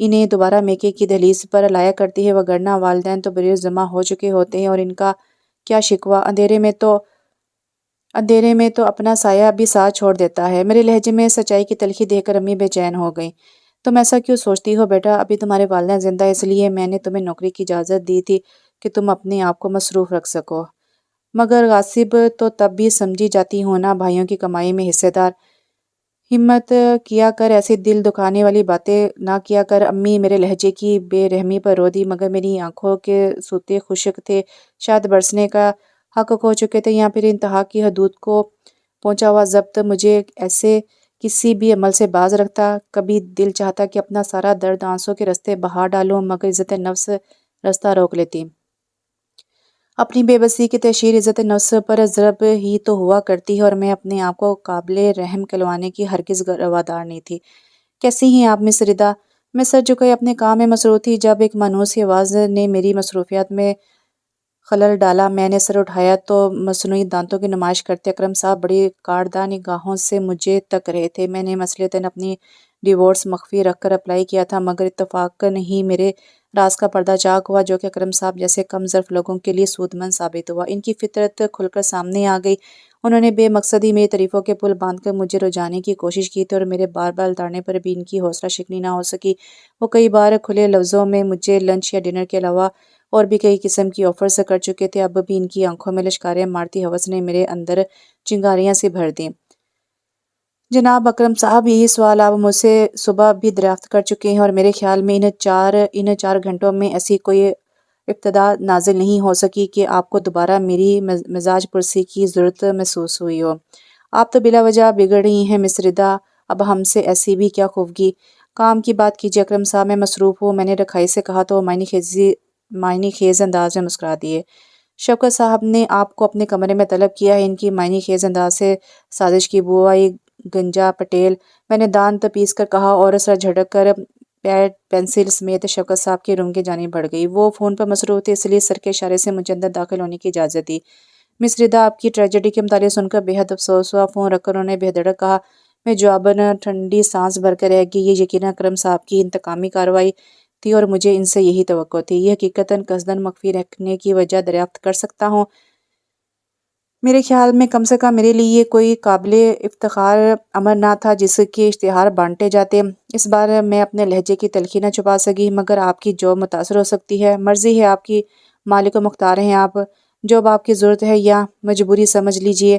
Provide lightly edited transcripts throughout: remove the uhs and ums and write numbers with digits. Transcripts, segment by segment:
انہیں دوبارہ میکے کی دہلیز پر لایا کرتی ہے، وگرنہ والدین تو بروز جمع ہو چکے ہوتے ہیں اور ان کا کیا شکوہ، اندھیرے میں تو اپنا سایہ بھی ساتھ چھوڑ دیتا ہے۔ میرے لہجے میں سچائی کی تلخی دیکھ کر امی بے چین ہو گئیں۔ تم ایسا کیوں سوچتی ہو بیٹا؟ ابھی تمہارے والدین زندہ ہیں، اس لیے میں نے تمہیں نوکری کی اجازت دی تھی کہ تم اپنے آپ کو مصروف رکھ سکو۔ مگر غاصب تو تب بھی سمجھی جاتی ہوں نا، بھائیوں کی کمائی میں حصے دار۔ ہمت کیا کر ایسی دل دکھانے والی باتیں نہ کیا کر۔ امی میرے لہجے کی بے رحمی پر رو دی، مگر میری آنکھوں کے سوتے خشک تھے، شاید برسنے کا حق کھو چکے تھے یا پھر انتہا کی حدود کو پہنچا ہوا ضبط مجھے ایسے کسی بھی عمل سے باز رکھتا۔ کبھی دل چاہتا کہ اپنا سارا درد آنسوں کے رستے بہا ڈالوں، مگر عزت نفس رستہ روک لیتی۔ اپنی بے بسی کی تشہیر عزت نفس پر ضرب ہی تو ہوا کرتی ہے، اور میں اپنے آپ کو قابل رحم کہلوانے کی ہرگز روادار نہیں تھی۔ کیسی ہیں آپ مس ردا؟ میں سر جھکائے اپنے کام میں مصروف تھی جب ایک مانوس سی آواز نے میری مصروفیات میں خلل ڈالا۔ میں نے سر اٹھایا تو مصنوعی دانتوں کی نمائش کرتے اکرم صاحب بڑی کاردہ نگاہوں سے مجھے تک رہے تھے۔ میں نے مثلاً اپنی ڈیوورس مخفی رکھ کر اپلائی کیا تھا، مگر اتفاقاً ہی میرے راز کا پردہ چاک ہوا، جو کہ اکرم صاحب جیسے کم ظرف لوگوں کے لیے سود مند ثابت ہوا۔ ان کی فطرت کھل کر سامنے آ گئی۔ انہوں نے بے مقصدی میری تعریفوں کے پل باندھ کر مجھے رجانے کی کوشش کی تھی، اور میرے بار بار الٹانے پر بھی ان کی حوصلہ شکنی نہ ہو سکی۔ وہ کئی بار کھلے لفظوں میں مجھے لنچ یا ڈنر کے علاوہ اور بھی کئی قسم کی آفرز کر چکے تھے۔ اب بھی ان کی آنکھوں میں لشکاریں مارتی ہوس نے میرے اندر چنگاریاں سی بھر دیں۔ جناب اکرم صاحب، یہی سوال آپ مجھ سے صبح بھی دریافت کر چکے ہیں، اور میرے خیال میں ان 4 گھنٹوں میں ایسی کوئی ابتدا نازل نہیں ہو سکی کہ آپ کو دوبارہ میری مزاج پرسی کی ضرورت محسوس ہوئی ہو۔ آپ تو بلا وجہ بگڑ رہی ہیں مس ردا، اب ہم سے ایسی بھی کیا خفگی؟ کام کی بات کیجیے اکرم صاحب، میں مصروف ہوں، میں نے رکھائی سے کہا تو وہ معنی خیز انداز میں مسکرا دیے۔ شوکت صاحب نے آپ کو اپنے کمرے میں طلب کیا ہے، ان کی معنی خیز انداز سے سازش کی بو آئی گنجا پٹیل، میں نے دانت پیس کر کہا، اور سر جھٹک کر پیڈ پنسل سمیت شوکت صاحب کے روم کی جانب بڑھ گئی۔ وہ فون پر مصروف تھے، اس لیے سر کے اشارے سے مجھے اندر داخل ہونے کی اجازت دی۔ مس ردا، آپ کی ٹریجڈی کے متعلق سن کر بے حد افسوس ہوا۔ فون رکھ کر انہوں نے بے دھڑک کہا۔ میں جواباً ٹھنڈی سانس بھر کر رہ گئی۔ یہ یقیناً اکرم صاحب کی انتقامی کارروائی تھی، اور مجھے ان سے یہی توقع تھی۔ یہ حقیقتاً قصداً مخفی رکھنے کی وجہ دریافت کر سکتا ہوں؟ میرے خیال میں کم سے کم میرے لیے یہ کوئی قابل افتخار امر نہ تھا جس کے اشتہار بانٹے جاتے۔ اس بار میں اپنے لہجے کی تلخی نہ چھپا سکی۔ مگر آپ کی جاب متاثر ہو سکتی ہے، مرضی ہے آپ کی، مالک و مختار ہیں آپ۔ جاب آپ کی ضرورت ہے یا مجبوری سمجھ لیجئے۔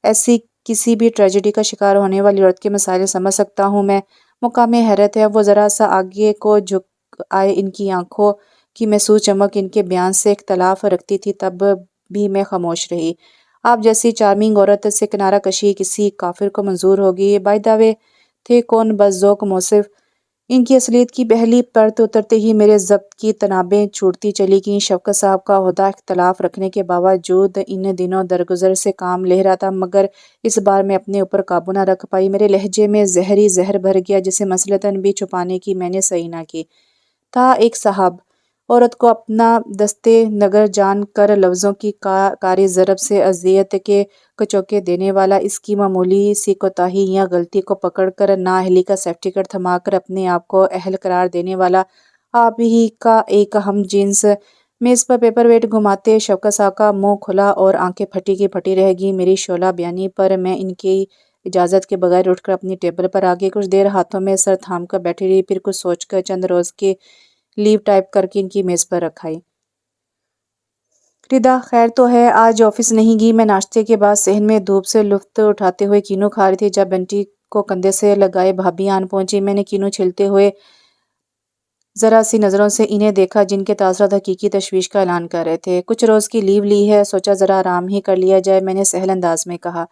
ایسی کسی بھی ٹریجڈی کا شکار ہونے والی عورت کے مسائل سمجھ سکتا ہوں میں۔ مقام حیرت ہے۔ وہ ذرا سا آگے کو جھک آئے، ان کی آنکھوں کی محسوس چمک ان کے بیان سے اختلاف رکھتی تھی، تب بھی میں خاموش رہی۔ آپ جیسی چارمنگ عورت سے کنارہ کشی کسی کافر کو منظور ہوگی؟ بائی دا وے، تھے کون بس ذوق موصف؟ ان کی اصلیت کی پہلی پرت اترتے ہی میرے ضبط کی تنابیں چھوٹتی چلی گئیں۔ شوکت صاحب کا عہدہ اختلاف رکھنے کے باوجود ان دنوں درگزر سے کام لے رہا تھا، مگر اس بار میں اپنے اوپر قابو نہ رکھ پائی۔ میرے لہجے میں زہری زہر بھر گیا، جسے مثلاً بھی چھپانے کی میں نے صحیح نہ کی تھا۔ ایک صاحب عورت کو اپنا دستے نگر جان کر لفظوں کی کاری ضرب سے اذیت کے کچوکے دینے والا، اس کی معمولی سی کوتاہی یا غلطی کو پکڑ کر نااہلی کا سرٹیفکیٹ تھما کر اپنے آپ کو اہل قرار دینے والا آپ ہی کا ایک ہم جنس۔ میز پر پیپر ویٹ گھماتے شوکت صاحب کا منہ کھلا اور آنکھیں پھٹی کی پھٹی رہ گئی میری شعلہ بیانی پر۔ میں ان کی اجازت کے بغیر اٹھ کر اپنی ٹیبل پر آگے کچھ دیر ہاتھوں میں سر تھام کر بیٹھی رہی، پھر کچھ سوچ کر چند روز کی لیو ٹائپ کر کے ان کی میز پر رکھائی۔ ردا خیر تو ہے؟ آج آفس نہیں گئی؟ میں ناشتے کے بعد صحن میں دھوپ سے لطف اٹھاتے ہوئے کینو کھا رہی تھی جب بنٹی کو کندھے سے لگائے بھابھی آن پہنچی۔ میں نے کینو چھلتے ہوئے ذرا سی نظروں سے انہیں دیکھا، جن کے تاثرات حقیقی تشویش کا اعلان کر رہے تھے۔ کچھ روز کی لیو لی ہے، سوچا ذرا آرام ہی کر لیا جائے، میں نے سہل انداز میں کہا۔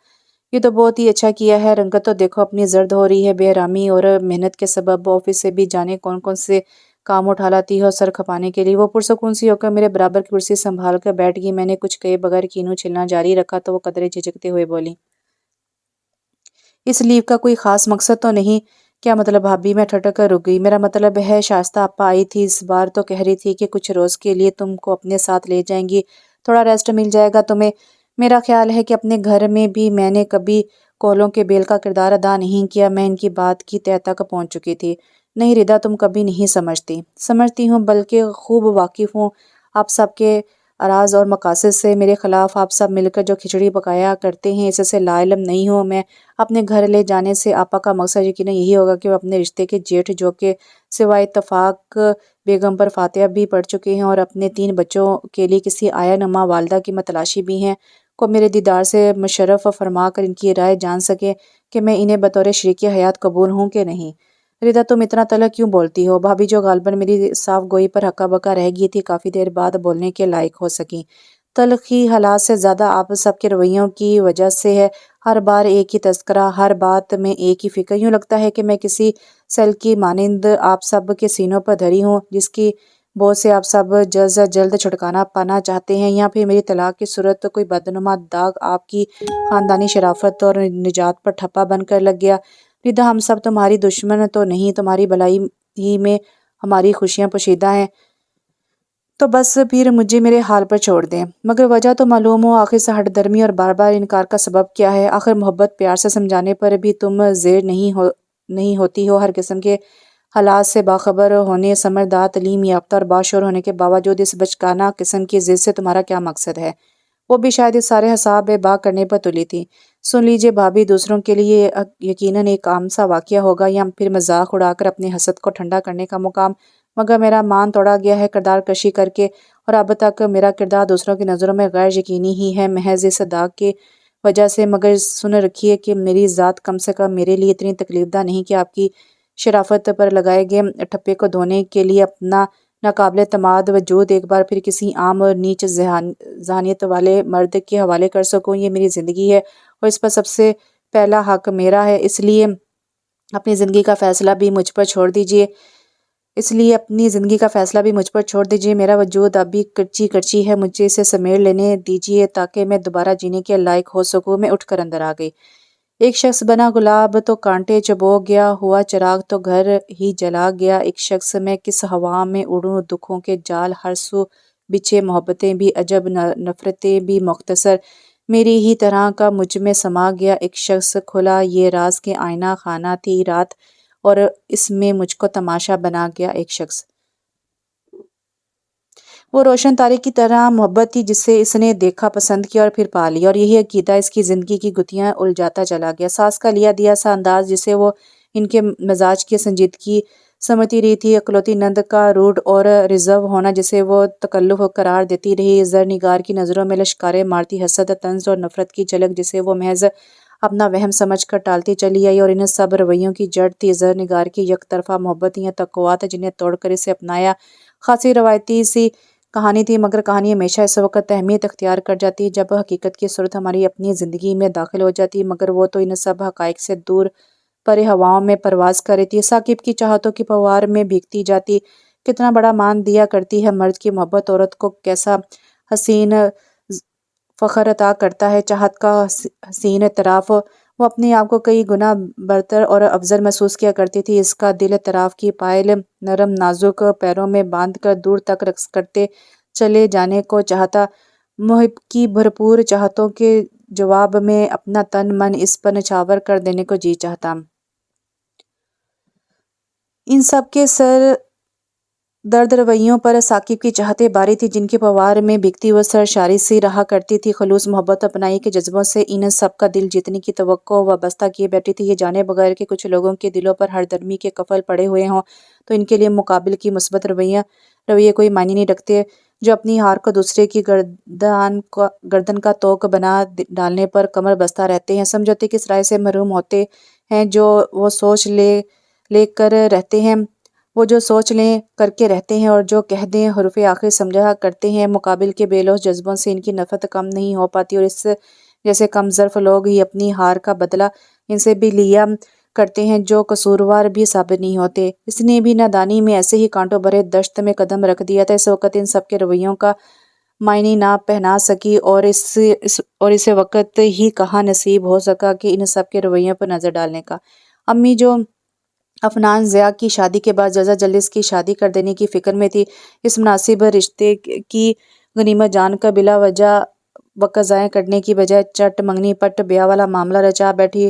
یہ تو بہت ہی اچھا کیا ہے، رنگت تو دیکھو اپنی زرد ہو رہی ہے۔ بے آرامی اور محنت کے سبب آفس سے بھی جانے کون کون سے کام اٹھا لاتی ہو سر کھپانے کے لیے۔ وہ پرسکون سی ہو کر میرے برابر کی کرسی سنبھال کر بیٹھ گئی۔ میں نے کچھ کہے بغیر کینو چھلنا جاری رکھا تو وہ قدرے جھجکتے ہوئے بولی، اس لیو کا کوئی خاص مقصد تو نہیں؟ کیا مطلب بھابھی؟ میں ٹھٹک کر رک گئی۔ میرا مطلب ہے شائستہ آپا آئی تھی اس بار تو کہہ رہی تھی کہ کچھ روز کے لیے تم کو اپنے ساتھ لے جائیں گی، تھوڑا ریسٹ مل جائے گا تمہیں۔ میرا خیال ہے کہ اپنے گھر میں بھی میں نے کبھی کولوں کے بیل کا کردار ادا نہیں کیا۔ میں ان کی بات کی تہہ تک پہنچ چکی تھی۔ نہیں ردا، تم کبھی نہیں سمجھتی ہوں، بلکہ خوب واقف ہوں آپ سب کے اراز اور مقاصد سے۔ میرے خلاف آپ سب مل کر جو کھچڑی پکایا کرتے ہیں، اس سے لا علم نہیں ہوں میں۔ اپنے گھر لے جانے سے آپا کا مقصد یقیناً یہی ہوگا کہ وہ اپنے رشتے کے جیٹھ، جو کہ سوائے اتفاق بیگم پر فاتحہ بھی پڑھ چکے ہیں اور اپنے 3 بچوں کے لیے کسی آیا نما والدہ کی متلاشی بھی ہیں، کو میرے دیدار سے مشرف فرما کر ان کی رائے جان سکے کہ میں انہیں بطور شریک حیات قبول ہوں کہ نہیں۔ ردا، تم اتنا تلخ کیوں بولتی ہو؟ بھابھی، جو غالباً میری صاف گوئی پر ہکا بکا رہ گئی تھی، کافی دیر بعد بولنے کے لائق ہو سکی۔ تلخی حالات سے زیادہ آپ سب کے رویوں کی وجہ سے ہے۔ ہر بار ایک ہی تذکرہ، ہر بات میں ایک ہی فکر۔ یوں لگتا ہے کہ میں کسی سیل کی مانند آپ سب کے سینوں پر دھری ہوں، جس کی بو سے آپ سب جلد از جلد چھٹکارا پانا چاہتے ہیں، یا پھر میری طلاق کی صورت کوئی بدنما داغ آپ کی خاندانی شرافت اور نجات پر ٹھپا بن کر لگ گیا۔ ردا، ہم سب تمہاری دشمن تو نہیں، تمہاری بھلائی ہی میں ہماری خوشیاں پوشیدہ ہیں، تو بس پھر مجھے میرے حال پر چھوڑ دیں۔ مگر وجہ تو معلوم ہو، آخر سے ہٹ درمی اور بار بار انکار کا سبب کیا ہے؟ آخر محبت پیار سے سمجھانے پر بھی تم زیر نہیں ہوتی ہو۔ ہر قسم کے حالات سے باخبر ہونے، سمجھدار، تعلیم یافتہ اور باشعور ہونے کے باوجود اس بچکانہ قسم کی ضد سے تمہارا کیا مقصد ہے؟ وہ بھی شاید اس سارے حساب باغ کرنے پر تلی تھی۔ سن لیجئے بھابھی، دوسروں کے لیے یقیناً ایک عام سا واقعہ ہوگا، یا پھر مذاق اڑا کر اپنی حسد کو ٹھنڈا کرنے کا مقام، مگر میرا مان توڑا گیا ہے کردار کشی کر کے، اور اب تک میرا کردار دوسروں کی نظروں میں غیر یقینی ہی ہے، محض اس داغ کی وجہ سے۔ مگر سن رکھیے کہ میری ذات کم سے کم میرے لیے اتنی تکلیف دہ نہیں کہ آپ کی شرافت پر لگائے گئے ٹھپے کو دھونے کے لیے اپنا ناقابل اعتماد وجود ایک بار پھر کسی عام اور نیچ ذہنیت والے مرد کے حوالے کر سکوں۔ یہ میری زندگی ہے اور اس پر سب سے پہلا حق میرا ہے، اس لیے اپنی زندگی کا فیصلہ بھی مجھ پر چھوڑ دیجئے۔ میرا وجود اب بھی کرچی کرچی ہے، مجھے اسے سمیٹ لینے دیجئے تاکہ میں دوبارہ جینے کے لائق ہو سکوں۔ میں اٹھ کر اندر آ گئی۔ ایک شخص بنا گلاب تو کانٹے چبو گیا ہوا چراغ تو گھر ہی جلا گیا۔ ایک شخص، میں کس ہوا میں اڑوں؟ دکھوں کے جال ہر سو بچھے، محبتیں بھی عجب، نفرتیں بھی مختصر، میری ہی طرح کا مجھ میں سما گیا۔ ایک شخص، کھلا یہ راز کہ آئینہ خانہ تھی رات اور اس میں مجھ کو تماشا بنا گیا۔ ایک شخص، وہ روشن تارے کی طرح محبت تھی جسے اس نے دیکھا، پسند کیا اور پھر پا لیا، اور یہی عقیدہ اس کی زندگی کی گتھیاں الجھاتا چلا گیا۔ ساس کا لیا دیا سا انداز جسے وہ ان کے مزاج کی سنجیدگی سمجھتی رہی تھی، اکلوتی نند کا روڈ اور ریزرو ہونا جسے وہ تکلف قرار دیتی رہی، زرنگار کی نظروں میں لشکاریں مارتی حسد، طنز اور نفرت کی جھلک جسے وہ محض اپنا وہم سمجھ کر ٹالتی چلی آئی، اور ان سب رویوں کی جڑ تھی زرنگار کی یک طرفہ محبت یا توقعات جنہیں توڑ کر اسے اپنایا۔ خاصی روایتی سی کہانی تھی، مگر کہانی ہمیشہ اس وقت اہمیت اختیار کر جاتی جب حقیقت کی صورت ہماری اپنی زندگی میں داخل ہو جاتی، مگر وہ تو ان سب حقائق سے دور پرے ہواؤں میں پرواز کر رہی تھی، ثاقب کی چاہتوں کی پھوار میں بھیگتی جاتی۔ کتنا بڑا مان دیا کرتی ہے مرد کی محبت، عورت کو کیسا حسین فخر عطا کرتا ہے چاہت کا حسین اعتراف۔ وہ اپنے آپ کو کئی گنا برتر اور افضل محسوس کیا کرتی تھی، اس کا دل اعتراف کی پائل نرم نازک پیروں میں باندھ کر دور تک رقص کرتے چلے جانے کو چاہتا، محب کی بھرپور چاہتوں کے جواب میں اپنا تن من اس پر نچھاور کر دینے کو جی چاہتا۔ ان سب کے سر درد رویوں پر ثاقب کی چاہتیں باری تھی، جن کی پھوار میں بھیگتی وہ سرشاری سی رہا کرتی تھی۔ خلوص محبت اپنائی کے جذبوں سے ان سب کا دل جیتنے کی توقع وابستہ کیے بیٹھی تھی، یہ جانے بغیر کہ کچھ لوگوں کے دلوں پر ہر درمی کے قفل پڑے ہوئے ہوں تو ان کے لیے مقابل کی مثبت رویے کوئی معنی نہیں رکھتے، جو اپنی ہار کو دوسرے کی گردن کا توق بنا ڈالنے پر کمر بستہ رہتے ہیں، سمجھوتے کی اس رائے سے محروم ہوتے ہیں جو وہ سوچ لے کر رہتے ہیں، وہ جو سوچ لیں کر کے رہتے ہیں، اور جو کہہ دیں حرف آخر سمجھا کرتے ہیں۔ مقابل کے بے لوث جذبوں سے ان کی نفرت کم نہیں ہو پاتی، اور اس جیسے کم ظرف لوگ ہی اپنی ہار کا بدلہ ان سے بھی لیا کرتے ہیں جو قصوروار بھی ثابت نہیں ہوتے۔ اس نے بھی نادانی میں ایسے ہی کانٹوں بھرے دشت میں قدم رکھ دیا تھا، اس وقت ان سب کے رویوں کا معنی نہ پہنا سکی، اور اسے وقت ہی کہاں نصیب ہو سکا کہ ان سب کے رویوں پر نظر ڈالنے کا۔ امی، جو افنان ضیاء کی شادی کے بعد جلد از جلد اس کی شادی کر دینے کی فکر میں تھی، اس مناسب رشتے کی غنیمت جان کر بلا وجہ وقت ضائع کرنے کی بجائے چٹ منگنی پٹ بیاہ والا معاملہ رچا بیٹھی،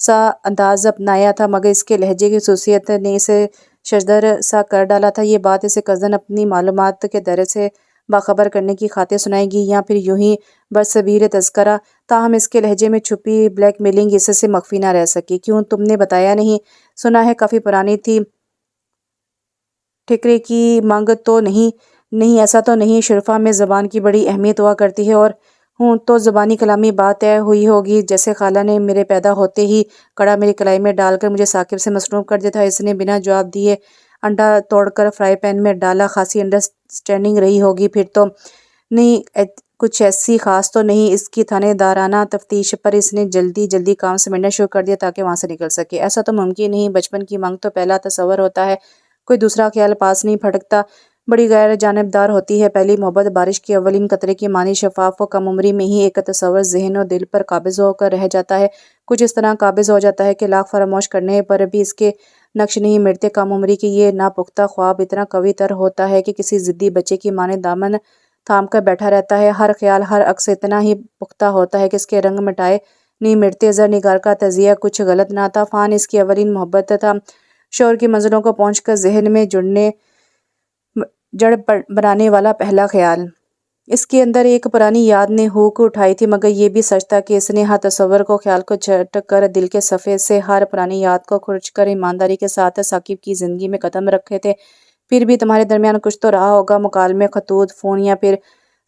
سا انداز اپنایا تھا، مگر اس کے لہجے کی خصوصیت نے اسے ششدر سا کر ڈالا تھا۔ یہ بات اسے کزن اپنی معلومات کے دائرے سے باخبر کرنے کی خاطر سنائے گی یا پھر یوں ہی برصغیر تذکرہ؟ تاہم اس کے لہجے میں چھپی بلیک میلنگ اس سے مخفی نہ رہ سکی۔ کیوں تم نے بتایا نہیں؟ سنا ہے کافی پرانی تھی، ٹھکرے کی مانگ تو نہیں؟ نہیں ایسا تو نہیں، شرفا میں زبان کی بڑی اہمیت ہوا کرتی ہے، اور ہوں تو زبانی کلامی بات طے ہوئی ہوگی۔ جیسے خالہ نے میرے پیدا ہوتے ہی کڑا میری کلائی میں ڈال کر مجھے ثاقب سے مصروف کر دیا تھا۔ اس نے بنا جواب دیے انڈا توڑ کر فرائی پین میں ڈالا۔ خاصی انڈرسٹینڈنگ رہی ہوگی پھر تو۔ نہیں کچھ ایسی خاص تو نہیں۔ اس کی تھانے دارانہ تفتیش پر اس نے جلدی کام سمیٹنا شروع کر دیا تاکہ وہاں سے نکل سکے۔ ایسا تو ممکن نہیں، بچپن کی مانگ تو پہلا تصور ہوتا ہے، کوئی دوسرا خیال پاس نہیں پھٹکتا۔ بڑی غیر جانبدار ہوتی ہے پہلی محبت، بارش کے اولین قطرے کی مانی شفاف و کم عمری میں ہی ایک تصور ذہن و دل پر قابض ہو کر رہ جاتا ہے، کچھ اس طرح قابض ہو جاتا ہے کہ لاکھ فراموش کرنے پر بھی اس کے نقش نہیں مٹتے۔ کم عمری کے یہ ناپختہ خواب اتنا قوی تر ہوتا ہے کہ کسی ضدی بچے کی مانند دامن تھام کر بیٹھا رہتا ہے۔ ہر خیال، ہر عکس اتنا ہی پختہ ہوتا ہے کہ اس کے رنگ مٹائے نہیں مٹتے۔ زرنگار کا تجزیہ کچھ غلط نہ تھا، فان اس کی اولین محبت تھا، شعور کی منزلوں کو پہنچ کر ذہن میں جڑ بنانے والا پہلا خیال۔ اس کے اندر ایک پرانی یاد نے ہوک اٹھائی تھی، مگر یہ بھی سچ تھا کہ اس نے ہر تصور کو، خیال کو جھٹک کر دل کے صفحے سے ہر پرانی یاد کو کھرچ کر ایمانداری کے ساتھ ثاقب کی زندگی میں قدم رکھے تھے۔ پھر بھی تمہارے درمیان کچھ تو رہا ہوگا، مکالمے، خطوط، فون، یا پھر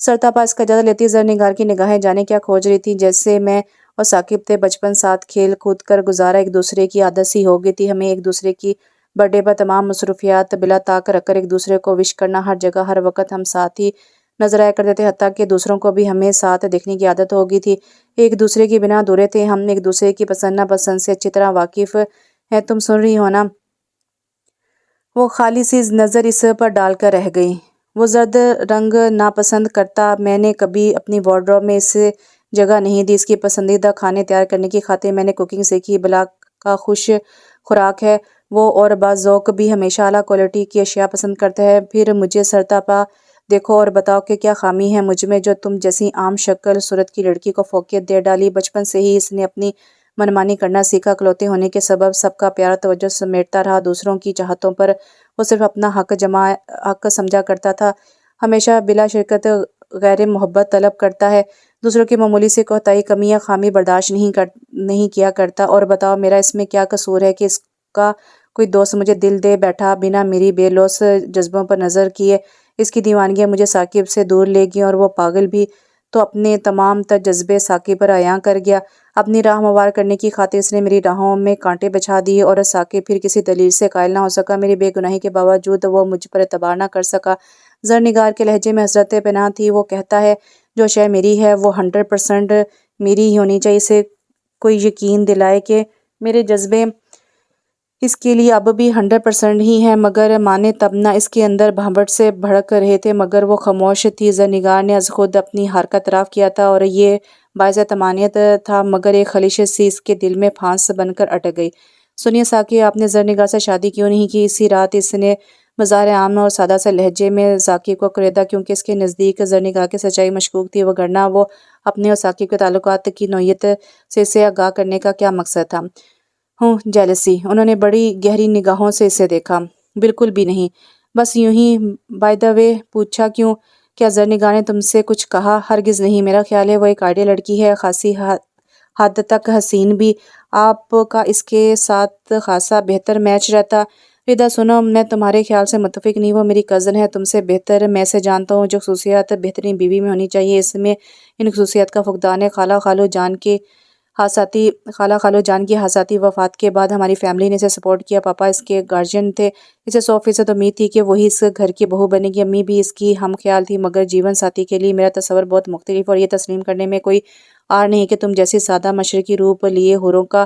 سرتاپا اس کا جائزہ لیتی زرنگار کی نگاہیں جانے کیا کھوج رہی تھیں۔ جیسے میں اور ثاقب تھے، بچپن ساتھ کھیل کود کر گزارا، ایک دوسرے کی عادت سی ہو گئی تھی ہمیں ایک دوسرے کی برتھ ڈے پر تمام مصروفیات بلا طاق رکھ کر ایک دوسرے کو وش کرنا، ہر جگہ ہر وقت ہم ساتھ ہی نظر آیا کرتے تھے، حتیٰ کہ دوسروں کو بھی ہمیں ساتھ دیکھنے کی عادت ہو گئی تھی۔ ایک دوسرے کے بنا ادھورے تھے ہم، ایک دوسرے کی پسند ناپسند سے اچھی طرح واقف ہیں۔ تم سن رہی ہو نا؟ وہ خالی سی نظر اس پر ڈال کر رہ گئی۔ وہ زرد رنگ ناپسند کرتا، میں نے کبھی اپنی وارڈروب میں اسے جگہ نہیں دی۔ اس کی پسندیدہ کھانے تیار کرنے کی خاطر میں نے کوکنگ سیکھی، بلا کا خوش خوراک ہے وہ، اور بعض ذوق بھی ہمیشہ اعلیٰ کوالٹی کی اشیاء پسند کرتا ہے۔ پھر مجھے سرتاپا دیکھو اور بتاؤ کہ کیا خامی ہے مجھ میں جو تم جیسی عام شکل صورت کی لڑکی کو فوقیت دے ڈالی۔ بچپن سے ہی اس نے اپنی منمانی کرنا سیکھا، اکلوتے ہونے کے سبب سب کا پیار توجہ سمیٹتا رہا، دوسروں کی چاہتوں پر وہ صرف اپنا حق سمجھا کرتا تھا، ہمیشہ بلا شرکت غیر محبت طلب کرتا ہے، دوسروں کی معمولی سی کوتاہی، کمی یا خامی برداشت نہیں کیا کرتا۔ اور بتاؤ میرا اس میں کیا قصور ہے کہ اس کا کوئی دوست مجھے دل دے بیٹھا بنا میری بے لوث جذبوں پر نظر کیے؟ اس کی دیوانگیاں مجھے ثاقب سے دور لے گئیں، اور وہ پاگل بھی تو اپنے تمام تر جذبے ثاقب پر عیاں کر گیا۔ اپنی راہ ہموار کرنے کی خاطر اس نے میری راہوں میں کانٹے بچھا دیے، اور ثاقب پھر کسی دلیل سے قائل نہ ہو سکا، میری بے گناہی کے باوجود وہ مجھ پر اعتبار نہ کر سکا۔ زرنگار کے لہجے میں حسرت پناہ تھی۔ وہ کہتا ہے جو شے میری ہے وہ 100% میری ہی ہونی چاہیے، اسے کوئی یقین دلائے کہ میرے جذبے اس کے لیے اب بھی 100% ہی ہیں، مگر مانے تب نہ۔ اس کے اندر بھنبٹ سے بھڑک رہے تھے، مگر وہ خاموش تھی۔ زرنگار نے از خود اپنی ہار کا اعتراف کیا تھا، اور یہ باعث طمانینت تھا، مگر ایک خلش سی اس کے دل میں پھانس بن کر اٹک گئی۔ سنیے ثاقب، آپ نے زرنگار سے شادی کیوں نہیں کی؟ اسی رات اس نے بظاہر عام اور سادہ سے لہجے میں ثاقب کو کریدا، کیونکہ اس کے نزدیک زرنگار کی سچائی مشکوک تھی، وگرنہ وہ اپنے اور ثاقب کے تعلقات کی نوعیت سے اسے آگاہ کرنے کا کیا مقصد تھا؟ جیلسی۔ انہوں نے بڑی گہری نگاہوں سے اسے دیکھا۔ بالکل بھی نہیں، بس یوں ہی بائی دا وے پوچھا۔ کیوں؟ کیا زرنگار نے تم سے کچھ کہا؟ ہرگز نہیں، میرا خیال ہے وہ ایک آئیڈیل لڑکی ہے، خاصی حد تک حسین بھی، آپ کا اس کے ساتھ خاصا بہتر میچ رہتا۔ ردا سنو، میں تمہارے خیال سے متفق نہیں، وہ میری کزن ہے، تم سے بہتر میں اسے جانتا ہوں۔ جو خصوصیات بہترین بیوی میں ہونی چاہیے، اس میں ان خصوصیات کا فقدان ہے۔ خالہ خالو جان کی حادثاتی وفات کے بعد ہماری فیملی نے اسے سپورٹ کیا، پاپا اس کے گارجین تھے، اسے 100% امید تھی کہ وہی اس گھر کی بہو بنے گی، امی بھی اس کی ہم خیال تھی، مگر جیون ساتھی کے لیے میرا تصور بہت مختلف، اور یہ تسلیم کرنے میں کوئی آر نہیں کہ تم جیسی سادہ مشرقی روپ لیے حوروں کا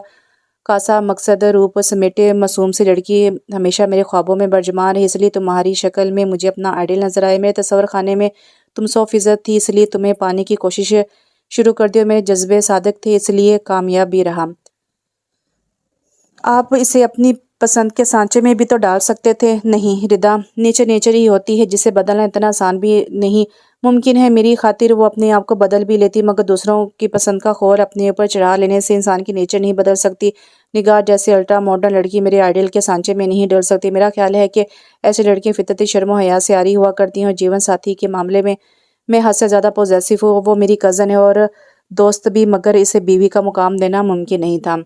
کاسا مقصد روپ سمیٹے معصوم سی لڑکی ہمیشہ میرے خوابوں میں برجمان رہی، اس لیے تمہاری شکل میں مجھے اپنا آئیڈیل نظر آئے۔ میرے تصور خانے میں تم 100% تھی، اس لیے تمہیں پانے کی کوشش شروع کر دی، اور میرے جذبے صادق تھے، اس لیے کامیاب بھی رہا۔ آپ اسے اپنی پسند کے سانچے میں بھی تو ڈال سکتے تھے۔ نہیں ردا، نیچر ہی ہوتی ہے، جسے بدلنا اتنا آسان بھی نہیں۔ ممکن ہے میری خاطر وہ اپنے آپ کو بدل بھی لیتی، مگر دوسروں کی پسند کا خور اپنے اوپر چڑھا لینے سے انسان کی نیچر نہیں بدل سکتی۔ نگار جیسے الٹرا ماڈرن لڑکی میرے آئیڈیل کے سانچے میں نہیں ڈل سکتی۔ میرا خیال ہے کہ ایسی لڑکیاں فطرتی شرم و حیا سے عاری ہوا کرتی ہیں، اور جیون ساتھی کے معاملے میں حد سے زیادہ پوزیسو ہوں۔ وہ میری کزن ہے اور دوست بھی، مگر اسے بیوی کا مقام دینا ممکن نہیں تھا۔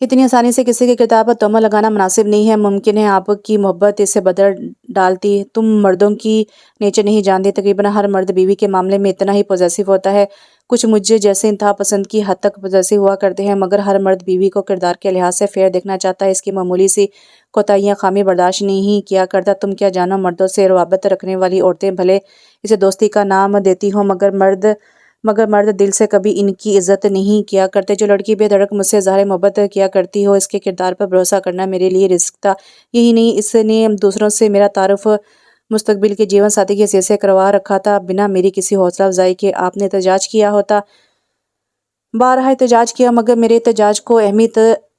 اتنی آسانی سے کسی کے کردار پر تہمت لگانا مناسب نہیں ہے۔ ممکن ہے آپ کی محبت اسے بدل ڈالتی۔ تم مردوں کی نیچر نہیں جانتی۔ تقریباً ہر مرد بیوی کے معاملے میں اتنا ہی پوزیسو ہوتا ہے۔ کچھ مجھ جیسے انتہا پسند کی حد تک پوزیسو ہوا کرتے ہیں، مگر ہر مرد بیوی کو کردار کے لحاظ سے فیئر دیکھنا چاہتا ہے، اس کی معمولی سی کوتاہیاں خامی برداشت نہیں کیا کرتا۔ تم کیا جانو، مردوں سے روابط رکھنے والی عورتیں بھلے اسے دوستی کا نام دیتی ہوں، مگر مرد دل سے کبھی ان کی عزت نہیں کیا کرتے۔ جو لڑکی بے دھڑک مجھ سے اظہار محبت کیا کرتی ہو، اس کے کردار پر بھروسہ کرنا میرے لیے رزق تھا۔ یہی نہیں، اس نے دوسروں سے میرا تعارف مستقبل کے جیون ساتھی کی حیثیت سے کروا رکھا تھا، بنا میری کسی حوصلہ افزائی کے۔ آپ نے احتجاج کیا ہوتا، بارہا احتجاج کیا، مگر میرے احتجاج کو اہمیت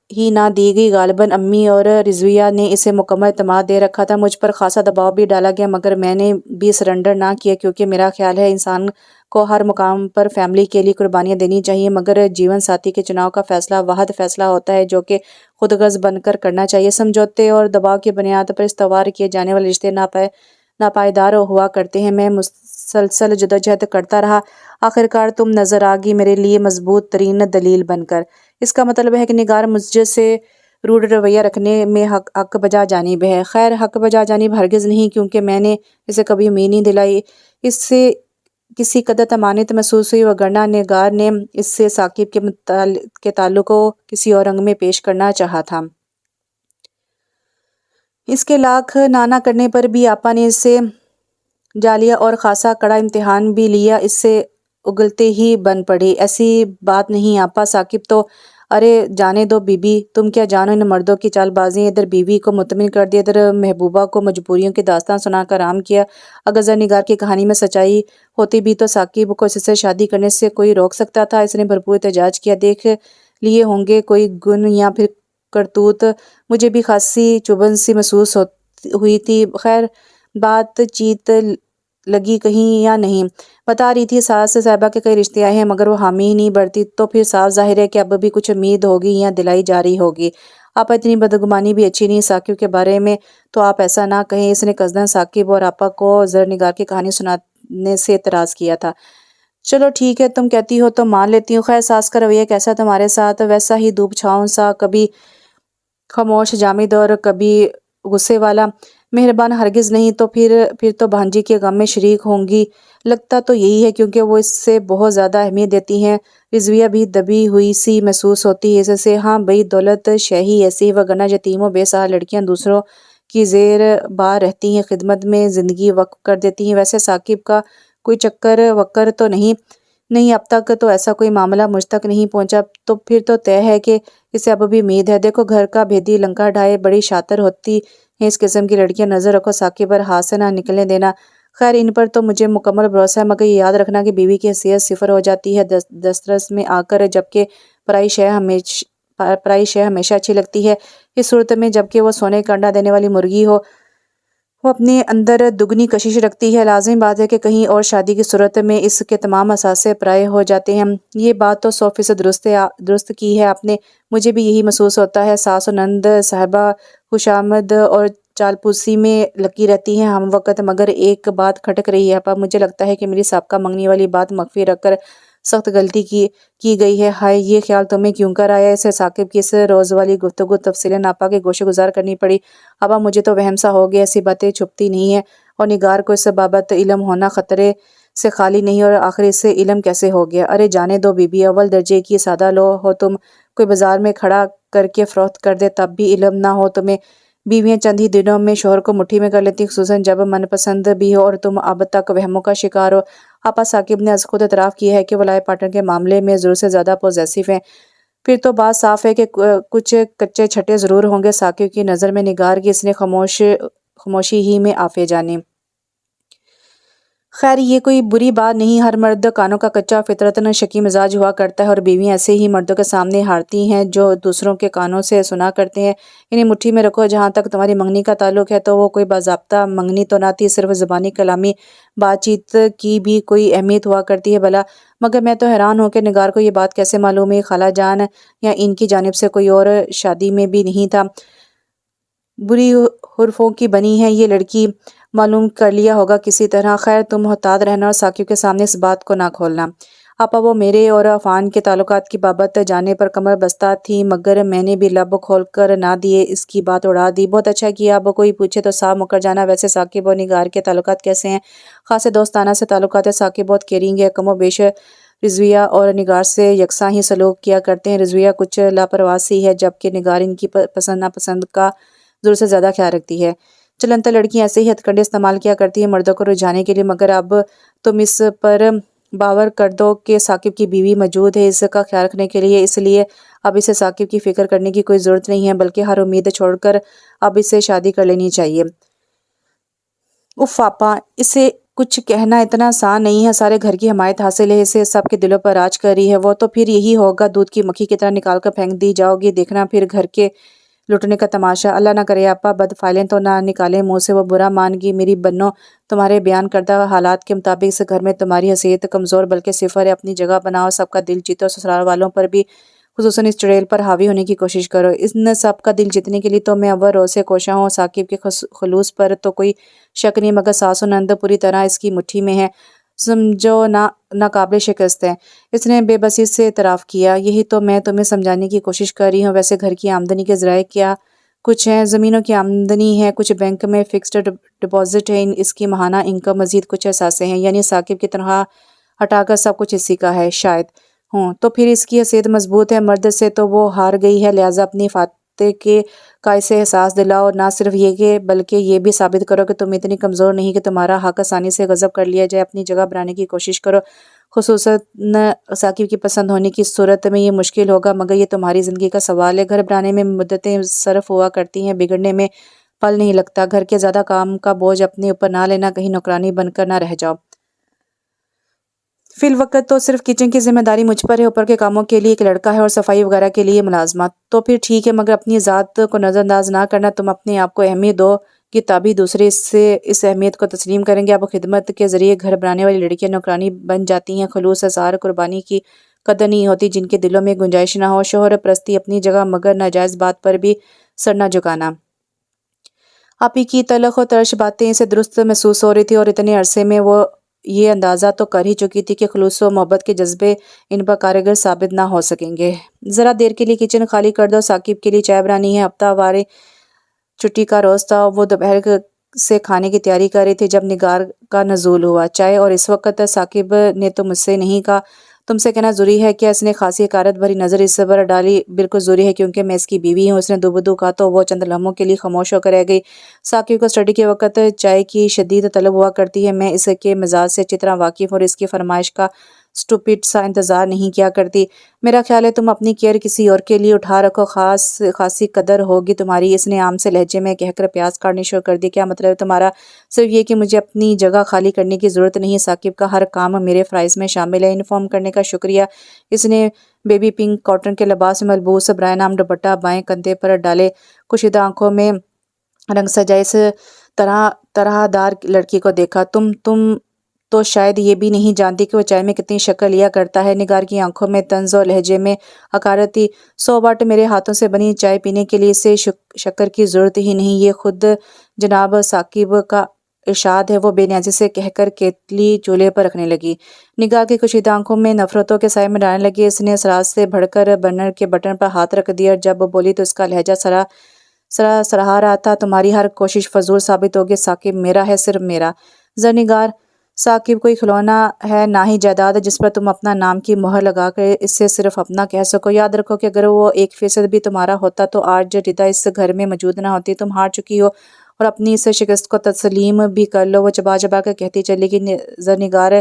ہی نہ دی گئی۔ غالباً امی اور رضویہ نے اسے مکمل اعتماد دے رکھا تھا۔ مجھ پر خاصا دباؤ بھی ڈالا گیا، مگر میں نے بھی سرنڈر نہ کیا، کیونکہ میرا خیال ہے انسان کو ہر مقام پر فیملی کے لیے قربانیاں دینی چاہیے، مگر جیون ساتھی کے چناؤ کا فیصلہ واحد فیصلہ ہوتا ہے جو کہ خود غرض بن کر کرنا چاہیے۔ سمجھوتے اور دباؤ کی بنیاد پر استوار کیے جانے والے رشتے ناپائیدار ہوا کرتے ہیں۔ میں مسلسل جدوجہد کرتا رہا، آخرکار تم نظر آ گئی میرے لیے مضبوط ترین دلیل بن کر۔ اس کا مطلب ہے کہ نگار مجھ سے روڈ رویہ رکھنے میں حق بجا جانب ہے۔ خیر، حق بجا جانب ہرگز نہیں، کیونکہ میں نے اسے کبھی امید نہیں دلائی۔ اس سے کسی قدر طمانینت محسوس ہوئی، وگرنہ نگار نے اس سے ثاقب کے تعلق کو کسی اور رنگ میں پیش کرنا چاہا تھا۔ اس کے لاکھ نانا کرنے پر بھی آپا نے اس سے جا لیا اور خاصا کڑا امتحان بھی لیا، اس سے اگلتے ہی بن پڑی۔ ایسی بات نہیں آپا، ثاقب تو… ارے جانے دو بی بی، تم کیا جانو ان مردوں کی چال بازی۔ ادھر بیوی کو مطمئن کر دیا، ادھر محبوبہ کو مجبوریوں کی داستان سنا کر عام کیا۔ اگر ذرا نگار کی کہانی میں سچائی ہوتی بھی تو ثاقب کو اس سے شادی کرنے سے کوئی روک سکتا تھا؟ اس نے بھرپور احتجاج کیا۔ دیکھ لیے ہوں گے کوئی گن یا پھر کرتوت۔ مجھے بھی خاصی چبھن سی محسوس ہوئی تھی۔ خیر، بات چیت لگی کہیں یا نہیں؟ بتا رہی تھی ساس صاحبہ کے کئی رشتے آئے ہیں، مگر وہ حامی ہی نہیں بڑھتی۔ تو پھر صاف ظاہر ہے کہ اب بھی کچھ امید ہوگی یا دلائی جا رہی ہوگی۔ آپا، اتنی بدگمانی بھی اچھی نہیں۔ ثاقب کے بارے میں تو آپ ایسا نہ کہیں۔ اس نے قصداً ثاقب اور آپا کو زر نگار کی کہانی سنانے سے اعتراض کیا تھا۔ چلو ٹھیک ہے، تم کہتی ہو تو مان لیتی ہوں۔ خیر، ساس کا رویہ کیسا تمہارے ساتھ؟ ویسا ہی دھوپ چھاؤں سا، کبھی خاموش جامد اور کبھی غصے والا۔ مہربان ہرگز نہیں۔ تو پھر تو بھانجی کے غم میں شریک ہوں گی۔ لگتا تو یہی ہے، کیونکہ وہ اس سے بہت زیادہ اہمیت دیتی ہیں۔ رضویہ بھی دبی ہوئی سی محسوس ہوتی ہے اس سے۔ ہاں بھئی، دولت شاہی ایسی ہے، وگرنہ یتیم و بے سہارا لڑکیاں دوسروں کی زیر بار رہتی ہیں، خدمت میں زندگی وقف کر دیتی ہیں۔ ویسے ثاقب کا کوئی چکر وکر تو نہیں، اب تک تو ایسا کوئی معاملہ مجھ تک نہیں پہنچا۔ تو پھر تو طے ہے کہ اسے اب بھی امید ہے۔ دیکھو، گھر کا بھیدی لنکا ڈھائے بڑی شاطر ہوتی ہیں اس قسم کی لڑکیاں۔ نظر رکھو ثاقب پر، ہاتھ سے نہ نکلنے دینا۔ خیر، ان پر تو مجھے مکمل بھروسہ ہے، مگر یہ یاد رکھنا کہ بیوی کی حیثیت صفر ہو جاتی ہے دسترس میں آ کر، جبکہ پرائی شے ہمیشہ اچھی لگتی ہے۔ اس صورت میں جبکہ وہ سونے کا انڈا دینے والی مرغی ہو، وہ اپنے اندر دگنی کشش رکھتی ہے۔ لازمی بات ہے کہ کہیں اور شادی کی صورت میں اس کے تمام اثاثے پرائے ہو جاتے ہیں۔ یہ بات تو 100% درست کی ہے آپ نے۔ مجھے بھی یہی محسوس ہوتا ہے۔ ساس و نند صاحبہ خوشامد اور چالپوسی میں لگی رہتی ہیں ہم وقت، مگر ایک بات کھٹک رہی ہے آپا۔ مجھے لگتا ہے کہ میری سابقہ منگنی والی بات مخفی رکھ کر سخت غلطی کی گئی ہے۔ ہائے، یہ خیال تمہیں کیوں کر آیا؟ اسے ثاقب کی اس روز والی گفتگو تفصیلاً آپا کے گوشے گزار کرنی پڑی۔ آپا، مجھے تو وہم سا ہو گیا، ایسی باتیں چھپتی نہیں ہیں، اور نگار کو اس بابت علم ہونا خطرے سے خالی نہیں، اور آخر اس سے علم کیسے ہو گیا؟ ارے جانے دو بی بی، اول درجے کی سادہ لو ہو تم، کوئی بازار میں کھڑا کر کے فروخت کر دے تب بھی علم نہ ہو تمہیں۔ بیویاں چند ہی دنوں میں شوہر کو مٹھی میں کر لیتی، خصوصاً جب من پسند بھی ہو، اور تم اب تک وہموں کا شکار ہو۔ آپا، ثاقب نے از خود اعتراف کیا ہے کہ وہ لائف پارٹنر کے معاملے میں ضرورت سے زیادہ پوزیسو ہیں۔ پھر تو بات صاف ہے کہ کچھ کچے چھٹے ضرور ہوں گے ثاقب کی نظر میں۔ نگار کی اس نے خاموشی ہی میں آفے جانے۔ خیر یہ کوئی بری بات نہیں، ہر مرد کانوں کا کچا فطرتاً شکی مزاج ہوا کرتا ہے، اور بیویاں ایسے ہی مردوں کے سامنے ہارتی ہیں جو دوسروں کے کانوں سے سنا کرتے ہیں۔ انہیں مٹھی میں رکھو۔ جہاں تک تمہاری منگنی کا تعلق ہے تو وہ کوئی باضابطہ منگنی تو نہ تھی، صرف زبانی کلامی بات چیت کی بھی کوئی اہمیت ہوا کرتی ہے بھلا؟ مگر میں تو حیران ہوں کہ نگار کو یہ بات کیسے معلوم ہے؟ خالہ جان یا ان کی جانب سے کوئی اور شادی میں بھی نہیں تھا؟ بری حرفوں کی بنی ہے یہ لڑکی، معلوم کر لیا ہوگا کسی طرح۔ خیر تم محتاط رہنا اور ثاقب کے سامنے اس بات کو نہ کھولنا۔ آپا وہ میرے اور عفان کے تعلقات کی بابت جاننے پر کمر بستہ تھی، مگر میں نے بھی لب کھول کر نہ دیے، اس کی بات اڑا دی۔ بہت اچھا کیا، اب کوئی پوچھے تو صاف مکر جانا۔ ویسے ثاقب اور نگار کے تعلقات کیسے ہیں؟ خاصے دوستانہ سے تعلقات ہیں۔ ثاقب بہت کیئرنگ ہے، کم و بیش رضویہ اور نگار سے یکساں ہی سلوک کیا کرتے ہیں۔ رضویہ کچھ لاپرواہ سی ہے، جبکہ نگار ان کی پسند ناپسند کا ضرورت سے زیادہ خیال رکھتی ہے۔ چلنتا لڑکیاں ایسے ہی ہتھ کنڈے استعمال کیا کرتی ہیں مردوں کو رجھانے کے لیے، مگر اب تم اس پر باور کر دو کہ ثاقب کی بیوی موجود ہے اس کا خیال رکھنے کے لیے، اس لیے اب اسے ثاقب کی فکر کرنے کی کوئی ضرورت نہیں ہے، بلکہ ہر امید چھوڑ کر اب اسے شادی کر لینی چاہیے۔ اف آپا، اسے کچھ کہنا اتنا آسان نہیں ہے، سارے گھر کی حمایت حاصل ہے، اسے سب کے دلوں پر راج کر رہی ہے وہ، تو پھر یہی ہوگا، دودھ کی مکھی کی طرح نکال کر پھینک دی جاؤ گی، دیکھنا پھر گھر کے لٹنے کا تماشا۔ اللہ نہ کرے آپا، بد فائلیں تو نہ نکالیں منہ سے، وہ برا مان گی میری بنو۔ تمہارے بیان کردہ حالات کے مطابق اس گھر میں تمہاری حیثیت کمزور بلکہ صفر ہے، اپنی جگہ بناؤ، سب کا دل جیتو، سسرال والوں پر بھی خصوصاً اس چڑیل پر حاوی ہونے کی کوشش کرو۔ ان سب کا دل جیتنے کے لیے تو میں اول روز سے کوشاں ہوں، ثاقب کے خلوص پر تو کوئی شک نہیں، مگر ساس و نند پوری طرح اس کی مٹھی میں ہے، سمجھو ناقابل شکست ہے۔ اس نے بے بسی سے اعتراف کیا۔ یہی تو میں تمہیں سمجھانے کی کوشش کر رہی ہوں۔ ویسے گھر کی آمدنی کے ذرائع کیا کچھ ہیں؟ زمینوں کی آمدنی ہے، کچھ بینک میں فکسڈ ڈپازٹ ہے، اس کی ماہانہ انکم، مزید کچھ اثاثے ہیں، یعنی ثاقب کی تنخواہ ہٹا کر سب کچھ اسی کا ہے شاید۔ ہوں تو پھر اس کی حیثیت مضبوط ہے، مرد سے تو وہ ہار گئی ہے، لہٰذا اپنی فاتح کے کا اسے احساس دلاؤ، نہ صرف یہ کہ بلکہ یہ بھی ثابت کرو کہ تم اتنی کمزور نہیں کہ تمہارا حق آسانی سے غصب کر لیا جائے۔ اپنی جگہ بنانے کی کوشش کرو، خصوصاً ثاقب کی پسند ہونے کی صورت میں یہ مشکل ہوگا، مگر یہ تمہاری زندگی کا سوال ہے۔ گھر بنانے میں مدتیں صرف ہوا کرتی ہیں، بگڑنے میں پل نہیں لگتا۔ گھر کے زیادہ کام کا بوجھ اپنے اوپر نہ لینا، کہیں نوکرانی بن کر نہ رہ جاؤ۔ فی الوقت تو صرف کچن کی ذمہ داری مجھ پر ہے، اوپر کے کاموں کے لیے ایک لڑکا ہے اور صفائی وغیرہ کے لیے ملازمات۔ تو پھر ٹھیک ہے، مگر اپنی ذات کو نظر انداز نہ کرنا، تم اپنے آپ کو اہمیت دو گی تبھی دوسرے اس اہمیت کو تسلیم کریں گے۔ اب خدمت کے ذریعے گھر بنانے والی لڑکیاں نوکرانی بن جاتی ہیں، خلوص، اظہار قربانی کی قدر نہیں ہوتی، جن کے دلوں میں گنجائش نہ ہو۔ شوہر پرستی اپنی جگہ، مگر ناجائز بات پر بھی سر نہ جھکانا۔ آپی کی تلخ و ترش باتیں اسے درست محسوس ہو رہی تھی، اور اتنے عرصے میں وہ یہ اندازہ تو کر ہی چکی تھی کہ خلوص و محبت کے جذبے ان پر کارگر ثابت نہ ہو سکیں گے۔ ذرا دیر کے لیے کچن خالی کر دو، ثاقب کے لیے چائے بنانی ہے۔ ہفتہ وار چھٹی کا روز تھا، وہ دوپہر سے کھانے کی تیاری کر رہی تھی جب نگار کا نزول ہوا۔ چائے؟ اور اس وقت ثاقب نے تو مجھ سے نہیں کہا، تم سے کہنا ضروری ہے کیا؟ اس نے خاصی حقارت بھری نظر اس پر ڈالی۔ بالکل ضروری ہے، کیونکہ میں اس کی بیوی ہوں، اس نے دوبدو کہا تو وہ چند لمحوں کے لیے خاموش ہو کر رہ گئی۔ ثاقب کو اسٹڈی کے وقت چائے کی شدید طلب ہوا کرتی ہے، میں اس کے مزاج سے اچھی طرح واقف ہوں اور اس کی فرمائش کا سٹوپڈ سا انتظار نہیں کیا کرتی۔ میرا خیال ہے تم اپنی کیئر کسی اور کے لیے اٹھا رکھو، خاصی قدر ہوگی تمہاری۔ اس نے عام سے لہجے میں کہہ کر پیاز کاٹنی شروع کر دی۔ کیا مطلب ہے تمہارا؟ صرف یہ کہ مجھے اپنی جگہ خالی کرنے کی ضرورت نہیں، ثاقب کا ہر کام میرے فرائض میں شامل ہے۔ انفارم کرنے کا شکریہ۔ اس نے بیبی پنک کاٹن کے لباس میں ملبوس برائے نام دوپٹہ بائیں کندھے پر ڈالے، کشیدہ آنکھوں میں رنگ سجائے اس طرح دار لڑکی کو دیکھا۔ تم تو شاید یہ بھی نہیں جانتی کہ وہ چائے میں کتنی شکر لیا کرتا ہے۔ نگار کی آنکھوں میں طنز اور لہجے میں حقارت تھی۔ 100 واٹ میرے ہاتھوں سے بنی چائے پینے کے لیے اسے شکر کی ضرورت ہی نہیں، یہ خود جناب ثاقب کا ارشاد ہے، وہ بے نیازی سے کہہ کر کیتلی چولہے پر رکھنے لگی۔ نگار کی کشیدہ آنکھوں میں نفرتوں کے سائے میں ڈالنے لگی۔ اس نے اسرار سے بڑھ کر برنر کے بٹن پر ہاتھ رکھ دیا، اور جب بولی تو اس کا لہجہ سراہ رہا تھا، تمہاری ہر کوشش فضول ثابت ہوگی، ثاقب میرا ہے، صرف میرا۔ زرنگار، ثاقب کوئی کھلونا ہے، نہ ہی جائیداد جس پر تم اپنا نام کی مہر لگا کر اسے صرف اپنا کہہ سکو۔ یاد رکھو کہ اگر وہ 1% بھی تمہارا ہوتا تو آج ردا اس گھر میں موجود نہ ہوتی۔ تم ہار چکی ہو، اور اپنی اس شکست کو تسلیم بھی کر لو، وہ چبا چبا کر کہتی چلی گئی۔ زرنگار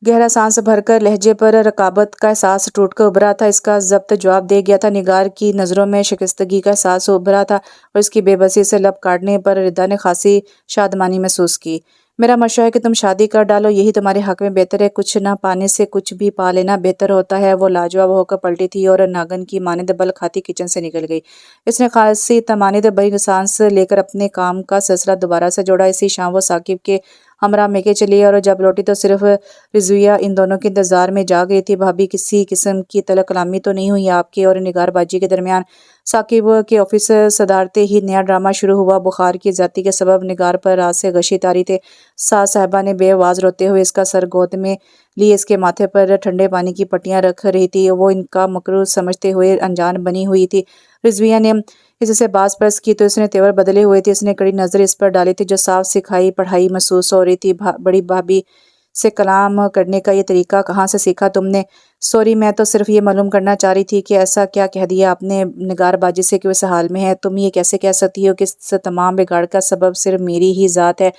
گہرا سانس بھر کر لہجے پر رقابت کا احساس ٹوٹ کر ابھرا تھا، اس کا ضبط جواب دے گیا تھا۔ نگار کی نظروں میں شکستگی کا احساس ابھرا تھا، اور اس کی بے بسی سے لب کاٹنے پر ردا نے خاصی شادمانی محسوس کی۔ میرا مشورہ ہے کہ تم شادی کر ڈالو، یہی تمہارے حق میں بہتر ہے، کچھ نہ پانے سے کچھ بھی پا لینا بہتر ہوتا ہے۔ وہ لاجواب ہو کر پلٹی تھی اور ناگن کی مانند بل کھاتی کچن سے نکل گئی۔ اس نے خاصی تمانید بڑی سانس لے کر اپنے کام کا سلسلہ دوبارہ سے جوڑا۔ اسی شام وہ ثاقب کے ہمراہ میکے چلی اور جب لوٹی تو صرف رضویہ ان دونوں کے انتظار میں جا گئی تھی۔ بھابی، کسی قسم کی تلہ کلامی تو نہیں ہوئی آپ کے اور نگار باجی کے درمیان؟ ثاقب کے آفس صدارتے ہی نیا ڈرامہ شروع ہوا۔ بخار کی زیادتی کے سبب نگار پر رات سے غشی طاری تھے۔ ساس صاحبہ نے بے آواز روتے ہوئے اس کا سر گود میں لیے اس کے ماتھے پر ٹھنڈے پانی کی پٹیاں رکھ رہی تھی۔ وہ ان کا مکر سمجھتے ہوئے انجان بنی ہوئی تھی۔ رضویہ نے اس سے باز پرس کی تو اس نے تیور بدلے ہوئے تھے۔ اس نے کڑی نظر اس پر ڈالی تھی جو صاف سکھائی پڑھائی محسوس ہو رہی تھی۔ بڑی بھابی سے کلام کرنے کا یہ طریقہ کہاں سے سیکھا تم نے؟ سوری، میں تو صرف یہ معلوم کرنا چاہ رہی تھی کہ ایسا کیا کہہ دیا آپ نے نگار باجی سے کہ وہ اس حال میں ہے؟ تم یہ کیسے کہہ سکتی ہو کہ اس تمام بگاڑ کا سبب صرف میری ہی ذات ہے؟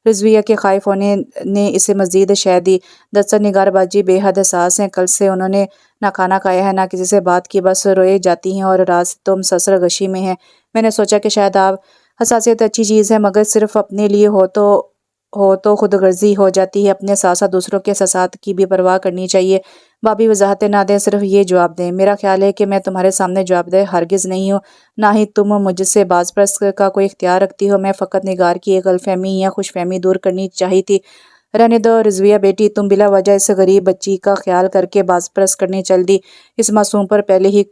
رضویہ کے خائف ہونے نے اسے مزید شہ دی۔ دراصل نگار باجی بے حد حساس ہیں۔ کل سے انہوں نے نہ کھانا کھایا ہے نہ کسی سے بات کی، بس روئے جاتی ہیں اور رات سے تو مسلسل غشی میں ہیں۔ میں نے سوچا کہ شاید آپ حساسیت اچھی چیز ہے مگر صرف اپنے لیے ہو تو خود غرضی ہو جاتی ہے، اپنے ساتھ ساتھ دوسروں کے احساسات کی بھی پرواہ کرنی چاہیے۔ بھابی وضاحتیں نہ دیں، صرف یہ جواب دیں۔ میرا خیال ہے کہ میں تمہارے سامنے جواب دہ ہرگز نہیں ہوں، نہ ہی تم مجھ سے باز پرس کا کوئی اختیار رکھتی ہو۔ میں فقط نگار کی ایک غلط فہمی یا خوش فہمی دور کرنی چاہی تھی۔ رہنے دو رضویہ بیٹی، تم بلا وجہ اس غریب بچی کا خیال کر کے باز پرس کرنے چل دی۔ اس معصوم پر پہلے ہی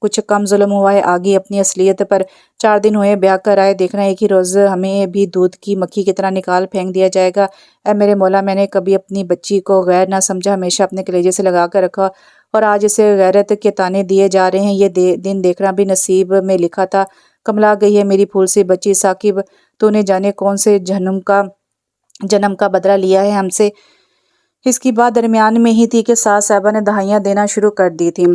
کچھ کم ظلم ہوا ہے، آگے اپنی اصلیت پر 4 دن ہوئے بیاہ کر آئے، دیکھنا ایک ہی روز ہمیں بھی دودھ کی مکھی کی طرح نکال پھینک دیا جائے گا۔ اے میرے مولا، میں نے کبھی اپنی بچی کو غیر نہ سمجھا، ہمیشہ اپنے کلیجے سے لگا کر رکھا، اور آج اسے غیرت کے طعنے دیے جا رہے ہیں۔ یہ دن دیکھنا بھی نصیب میں لکھا تھا۔ کملا گئی ہے میری پھول سی بچی۔ ثاقب، تو نے جانے کون سے جنم کا بدلہ لیا ہے ہم سے؟ اس کی بات درمیان میں ہی تھی کہ ساس صاحبہ نے دہائیاں دینا شروع کر دی تھی۔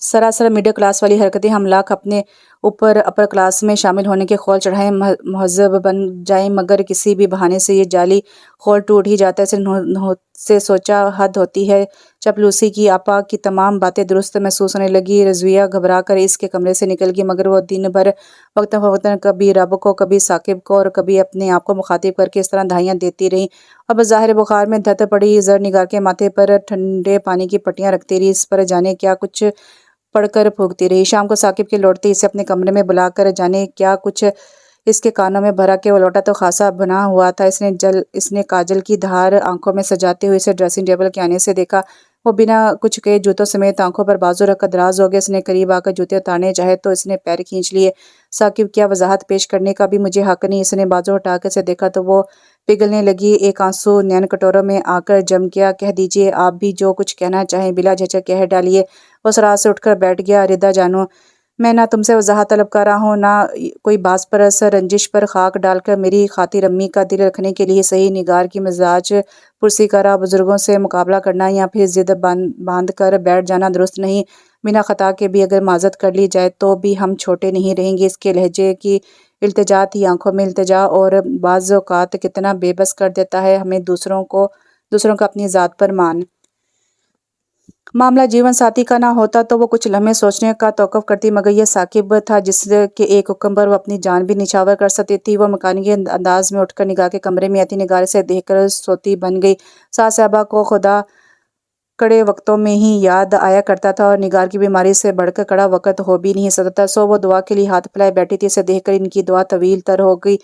سراسر مڈل کلاس والی حرکتیں، ہم لاکھ اپنے اوپر اپر کلاس میں شامل ہونے کے خول چڑھائیں، مہذب بن جائیں، مگر کسی بھی بہانے سے یہ جعلی خول ٹوٹ ہی جاتا ہے۔ سے سوچا حد ہوتی ہے۔ چپلوسی کی آپا کی تمام باتیں درست محسوس ہونے لگی۔ رضویہ گھبرا کر اس کے کمرے سے نکل گئی، مگر وہ دن بھر وقتاً فوقتاً کبھی رب کو، کبھی ثاقب کو اور کبھی اپنے آپ کو مخاطب کر کے اس طرح دہائیاں دیتی رہی۔ اب ظاہر بخار میں دھت پڑی زر نگار کے ماتھے پر ٹھنڈے پانی کی پٹیاں رکھتی رہی، اس پر جانے کیا کچھ پڑھ کر پھونکتی رہی۔ شام کو ثاقب کے لوٹتے اسے اپنے کمرے میں بلا کر جانے کیا کچھ اس کے کانوں میں بھرا کہ وہ لوٹا تو خاصا بنا ہوا تھا۔ اس نے کاجل کی دھار آنکھوں میں سجاتے ہوئے اسے ڈریسنگ ٹیبل کے آنے سے دیکھا۔ وہ بنا کچھ کہے جوتوں سمیت آنکھوں پر بازو رکھ کر دراز ہو گیا۔ اس نے قریب آ کر جوتے اتارنے چاہے تو اس نے پیر کھینچ لیے۔ ثاقب، کیا وضاحت پیش کرنے کا بھی مجھے حق نہیں؟ اس نے بازو ہٹا کر اسے دیکھا تو وہ پگھلنے لگی۔ ایک آنسو نین کٹوروں میں آ کر جم گیا۔ کہہ دیجیے، آپ بھی جو کچھ کہنا چاہیں بلا جھجک کہہ ڈالیے۔ وہ سراج سے اٹھ کر بیٹھ گیا۔ ردا جانو، میں نہ تم سے وضاحت طلب کر رہا ہوں، نہ کوئی باز پرس۔ رنجش پر خاک ڈال کر میری خاطر امی کا دل رکھنے کے لیے صحیح نگار کی مزاج پرسی کا رہا بزرگوں سے مقابلہ کرنا یا پھر ضد باندھ کر بیٹھ جانا درست نہیں۔ بنا خطا کے بھی اگر معذرت کر لی جائے تو بھی ہم چھوٹے نہیں رہیں گے۔ اس کے لہجے کی التجاءت ہی آنکھوں میں التجا اور بعض اوقات کتنا بے بس کر دیتا ہے ہمیں دوسروں کا اپنی ذات پر مان۔ معاملہ جیون ساتھی کا نہ ہوتا تو وہ کچھ لمحے سوچنے کا توقف کرتی، مگر یہ ثاقب تھا جس کے ایک حکم پر وہ اپنی جان بھی نچھاور کر سکتی تھی۔ وہ مکانگی انداز میں اٹھ کر نگار کے کمرے میں آتی، نگار سے دیکھ کر سوتی بن گئی۔ ساس صاحبہ کو خدا کڑے وقتوں میں ہی یاد آیا کرتا تھا اور نگار کی بیماری سے بڑھ کر کڑا وقت ہو بھی نہیں سکتا تھا، سو وہ دعا کے لیے ہاتھ پھیلائے بیٹھی تھی۔ اسے دیکھ کر ان کی دعا طویل تر ہو گئی۔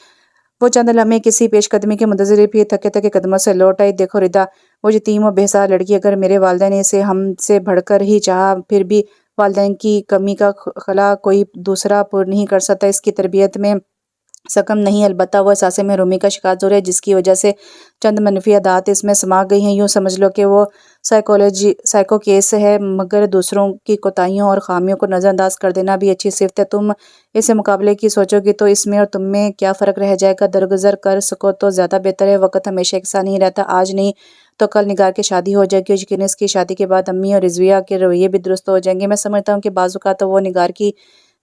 وہ چند لمحے کسی پیش قدمی کے منتظر پھر تھکے تھکے قدموں سے لوٹ آئی۔ دیکھو ردا، وہ یتیم و بے سہارا لڑکی اگر میرے والدین نے اسے ہم سے بڑھ کر ہی چاہا، پھر بھی والدین کی کمی کا خلا کوئی دوسرا پر نہیں کر سکتا۔ اس کی تربیت میں سکم نہیں، البتہ وہ احساس محرومی کا شکار ضرور ہے جس کی وجہ سے چند منفی عادات اس میں سما گئی ہیں۔ یوں سمجھ لو کہ وہ سائیکو کیس ہے، مگر دوسروں کی کوتاہیوں اور خامیوں کو نظر انداز کر دینا بھی اچھی صفت ہے۔ تم اس مقابلے کی سوچو گی تو اس میں اور تم میں کیا فرق رہ جائے گا؟ درگزر کر سکو تو زیادہ بہتر ہے۔ وقت ہمیشہ ایک سا نہیں رہتا، آج نہیں تو کل نگار کی شادی ہو جائے گی، اور یقیناً اس کی شادی کے بعد امی اور رضویہ کے رویے بھی درست ہو جائیں گے۔ میں سمجھتا ہوں کہ بعض اوقات تو وہ نگار کی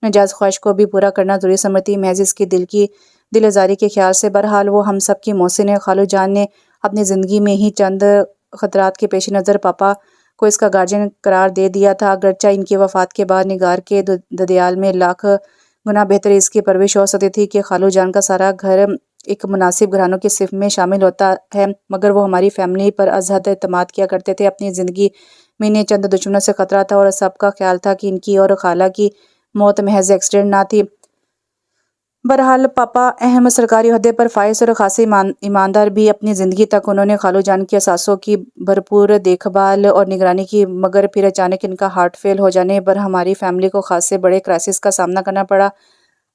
ناجائز خواہش کو بھی پورا کرنا ضروری سمجھتی، محض اس کی دل آزاری کے خیال سے۔ بہرحال وہ ہم سب کی محسن ہے۔ خالو جان نے اپنی زندگی میں ہی چند خطرات کے پیش نظر پاپا کو اس کا گارجین قرار دے دیا تھا، اگرچہ ان کی وفات کے بعد نگار کے ددیال میں لاکھ گنا بہتر اس کی پرورش ہو سکتی تھی کہ خالو جان کا سارا گھر ایک مناسب گھرانوں کی صف میں شامل ہوتا ہے، مگر وہ ہماری فیملی پر ازحد اعتماد کیا کرتے تھے۔ اپنی زندگی میں انہیں چند دشمنوں سے خطرہ تھا اور سب کا خیال تھا کہ ان کی اور خالہ کی موت محض ایکسیڈنٹ نہ تھی۔ بہرحال پاپا اہم سرکاری عہدے پر فائز اور خاصے ایماندار بھی۔ اپنی زندگی تک انہوں نے خالو جان کی اثاثوں کی بھرپور دیکھ بھال اور نگرانی کی، مگر پھر اچانک ان کا ہارٹ فیل ہو جانے پر ہماری فیملی کو خاصے بڑے کرائسس کا سامنا کرنا پڑا۔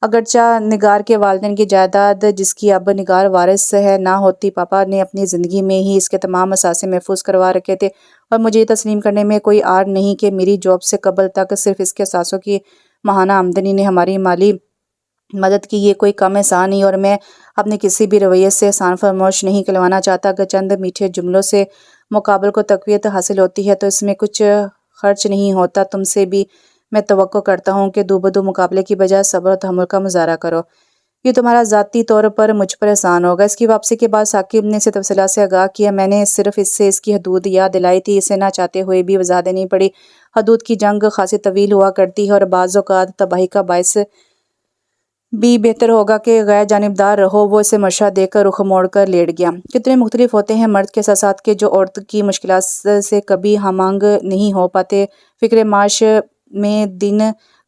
اگرچہ نگار کے والدین کی جائیداد جس کی اب نگار وارث ہے نہ ہوتی، پاپا نے اپنی زندگی میں ہی اس کے تمام اثاثے محفوظ کروا رکھے تھے، اور مجھے یہ تسلیم کرنے میں کوئی آڑ نہیں کہ میری جاب سے قبل تک صرف اس کے اثاثوں کی ماہانہ آمدنی نے ہماری مالی مدد کی۔ یہ کوئی کم احسان نہیں، اور میں اپنے کسی بھی رویے سے احسان فراموش نہیں کہلوانا چاہتا۔ اگر چند میٹھے جملوں سے مقابل کو تقویت حاصل ہوتی ہے تو اس میں کچھ خرچ نہیں ہوتا۔ تم سے بھی میں توقع کرتا ہوں کہ دو بدو مقابلے کی بجائے صبر و تحمل کا مظاہرہ کرو۔ یہ تمہارا ذاتی طور پر مجھ پر احسان ہوگا۔ اس کی واپسی کے بعد ثاقب نے اسے تفصیلات سے آگاہ کیا۔ میں نے صرف اس سے اس کی حدود یاد دلائی تھی، اسے نہ چاہتے ہوئے بھی وضاحت دینی پڑی۔ حدود کی جنگ خاصی طویل ہوا کرتی ہے اور بعض اوقات تباہی کا باعث بھی۔ بہتر ہوگا کہ غیر جانبدار رہو۔ وہ اسے مشورہ دے کر رخ موڑ کر لیٹ گیا۔ کتنے مختلف ہوتے ہیں مرد کے احساسات کے جو عورت کی مشکلات سے کبھی ہم آہنگ نہیں ہو پاتے۔ فکر معاش میں دن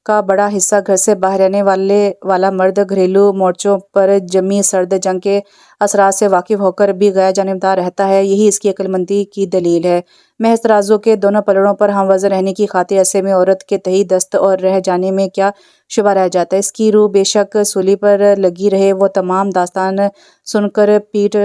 کا بڑا حصہ گھر سے باہر رہنے والا مرد گھریلو مورچوں پر جمی سرد جنگ کے اثرات سے واقف ہو کر بھی غیر جانبدار رہتا ہے۔ یہی اس کی عقل مندی کی دلیل ہے۔ محض ترازو کے دونوں پلڑوں پر ہم وزن رہنے کی خاطر ایسے میں عورت کے تہی دست اور رہ جانے میں کیا شبہ رہ جاتا ہے۔ اس کی روح بے شک سولی پر لگی رہے۔ وہ تمام داستان سن کر، پیٹ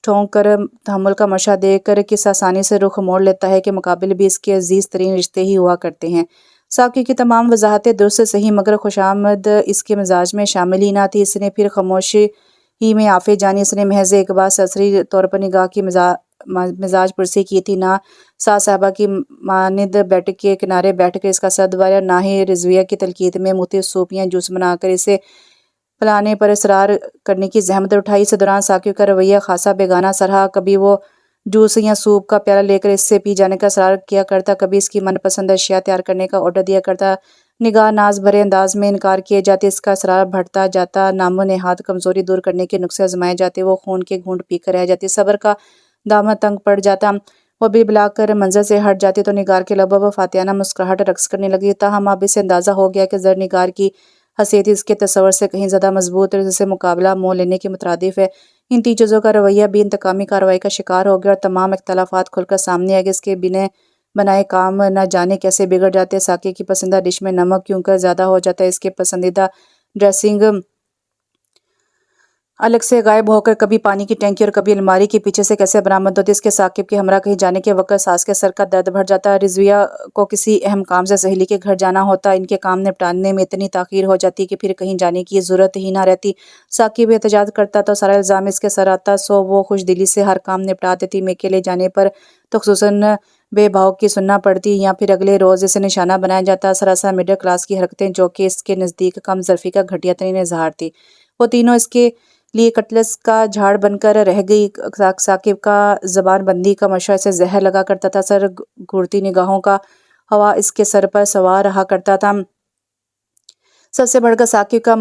ٹھونک کر، تحمل کا مشورہ دے کر کس آسانی سے رخ موڑ لیتا ہے کہ مقابل بھی اس کے عزیز ترین رشتے ہی ہوا کرتے ہیں۔ ثاقب کی تمام وضاحتیں درست صحیح، مگر خوشامد اس کے مزاج میں شامل ہی نہ تھی۔ اس نے پھر خاموشی ہی میں آفے جانی۔ اس نے محض ایک بار سرسری طور پر نگاہ کی مزاج پرسی کی تھی، نہ ساس صاحبہ کی مانند بیڈ کے کنارے بیٹھ کر اس کا سر دبایا، نہ ہی رضویہ کی تلقین میں مختلف سوپ یا جوس بنا کر اسے پلانے پر اصرار کرنے کی زحمت اٹھائی۔ اس دوران ثاقب کا رویہ خاصا بیگانہ سا رہا۔ کبھی وہ جوس یا سوپ کا پیالہ لے کر اس سے پی جانے کا اصرار کیا کرتا، کبھی اس کی من پسند اشیاء تیار کرنے کا آرڈر دیا کرتا۔ نگار ناز بھرے انداز میں انکار کیے جاتے، اس کا اصرار بڑھتا جاتا، نام و نہاد کمزوری دور کرنے کے نسخے آزمائے جاتے، وہ خون کے گھونٹ پی کر رہ جاتی، صبر کا دامن تنگ پڑ جاتا، وہ بھی بلا کر منظر سے ہٹ جاتی تو نگار کے لبوں پر فاتحانہ مسکراہٹ رقص کرنے لگتی۔ تاہم اب اسے اندازہ ہو گیا کہ زر نگار کی حیثیت اس کے تصور سے کہیں زیادہ مضبوط اور اسے مقابلہ مول لینے کے مترادف ہے۔ ان تین چیزوں کا رویہ بھی انتقامی کارروائی کا شکار ہو گیا اور تمام اختلافات کھل کر سامنے آ گئے۔ اس کے بنائے کام نہ جانے کیسے بگڑ جاتے۔ ثاقب کی پسندیدہ ڈش میں نمک کیوں کر زیادہ ہو جاتا ہے، اس کے پسندیدہ ڈریسنگ الگ سے غائب ہو کر کبھی پانی کی ٹینکی اور کبھی الماری کے پیچھے سے کیسے برآمد ہوتی ہے۔ اس کے ثاقب کے ہمراہ کہیں جانے کے وقت ساس کے سر کا درد بڑھ جاتا۔ رضویہ کو کسی اہم کام سے سہیلی کے گھر جانا ہوتا، ان کے کام نپٹانے میں اتنی تاخیر ہو جاتی کہ پھر کہیں جانے کی ضرورت ہی نہ رہتی۔ ثاقب احتجاج کرتا تو سارا الزام اس کے سر آتا، سو وہ خوش دلی سے ہر کام نپٹا دیتی۔ میں اکیلے جانے پر تو خصوصاً بے بھاؤ کی سننا پڑتی، یا پھر اگلے روز اسے نشانہ بنایا جاتا۔ سراسر مڈل کلاس کی حرکتیں جو کہ اس کے نزدیک کم ظرفی کا گھٹیا ترین اظہار تھی، وہ تینوں اس کے لیے کٹلس کا جھاڑ بن کر رہ گئی۔ ثاقب کا زبان بندی کا مشورہ اسے زہر لگا کرتا تھا، سر گھورتی نگاہوں کا ہوا اس کے سر پر سوار رہا کرتا تھا۔ سب سے بڑھ کر ثاقب کا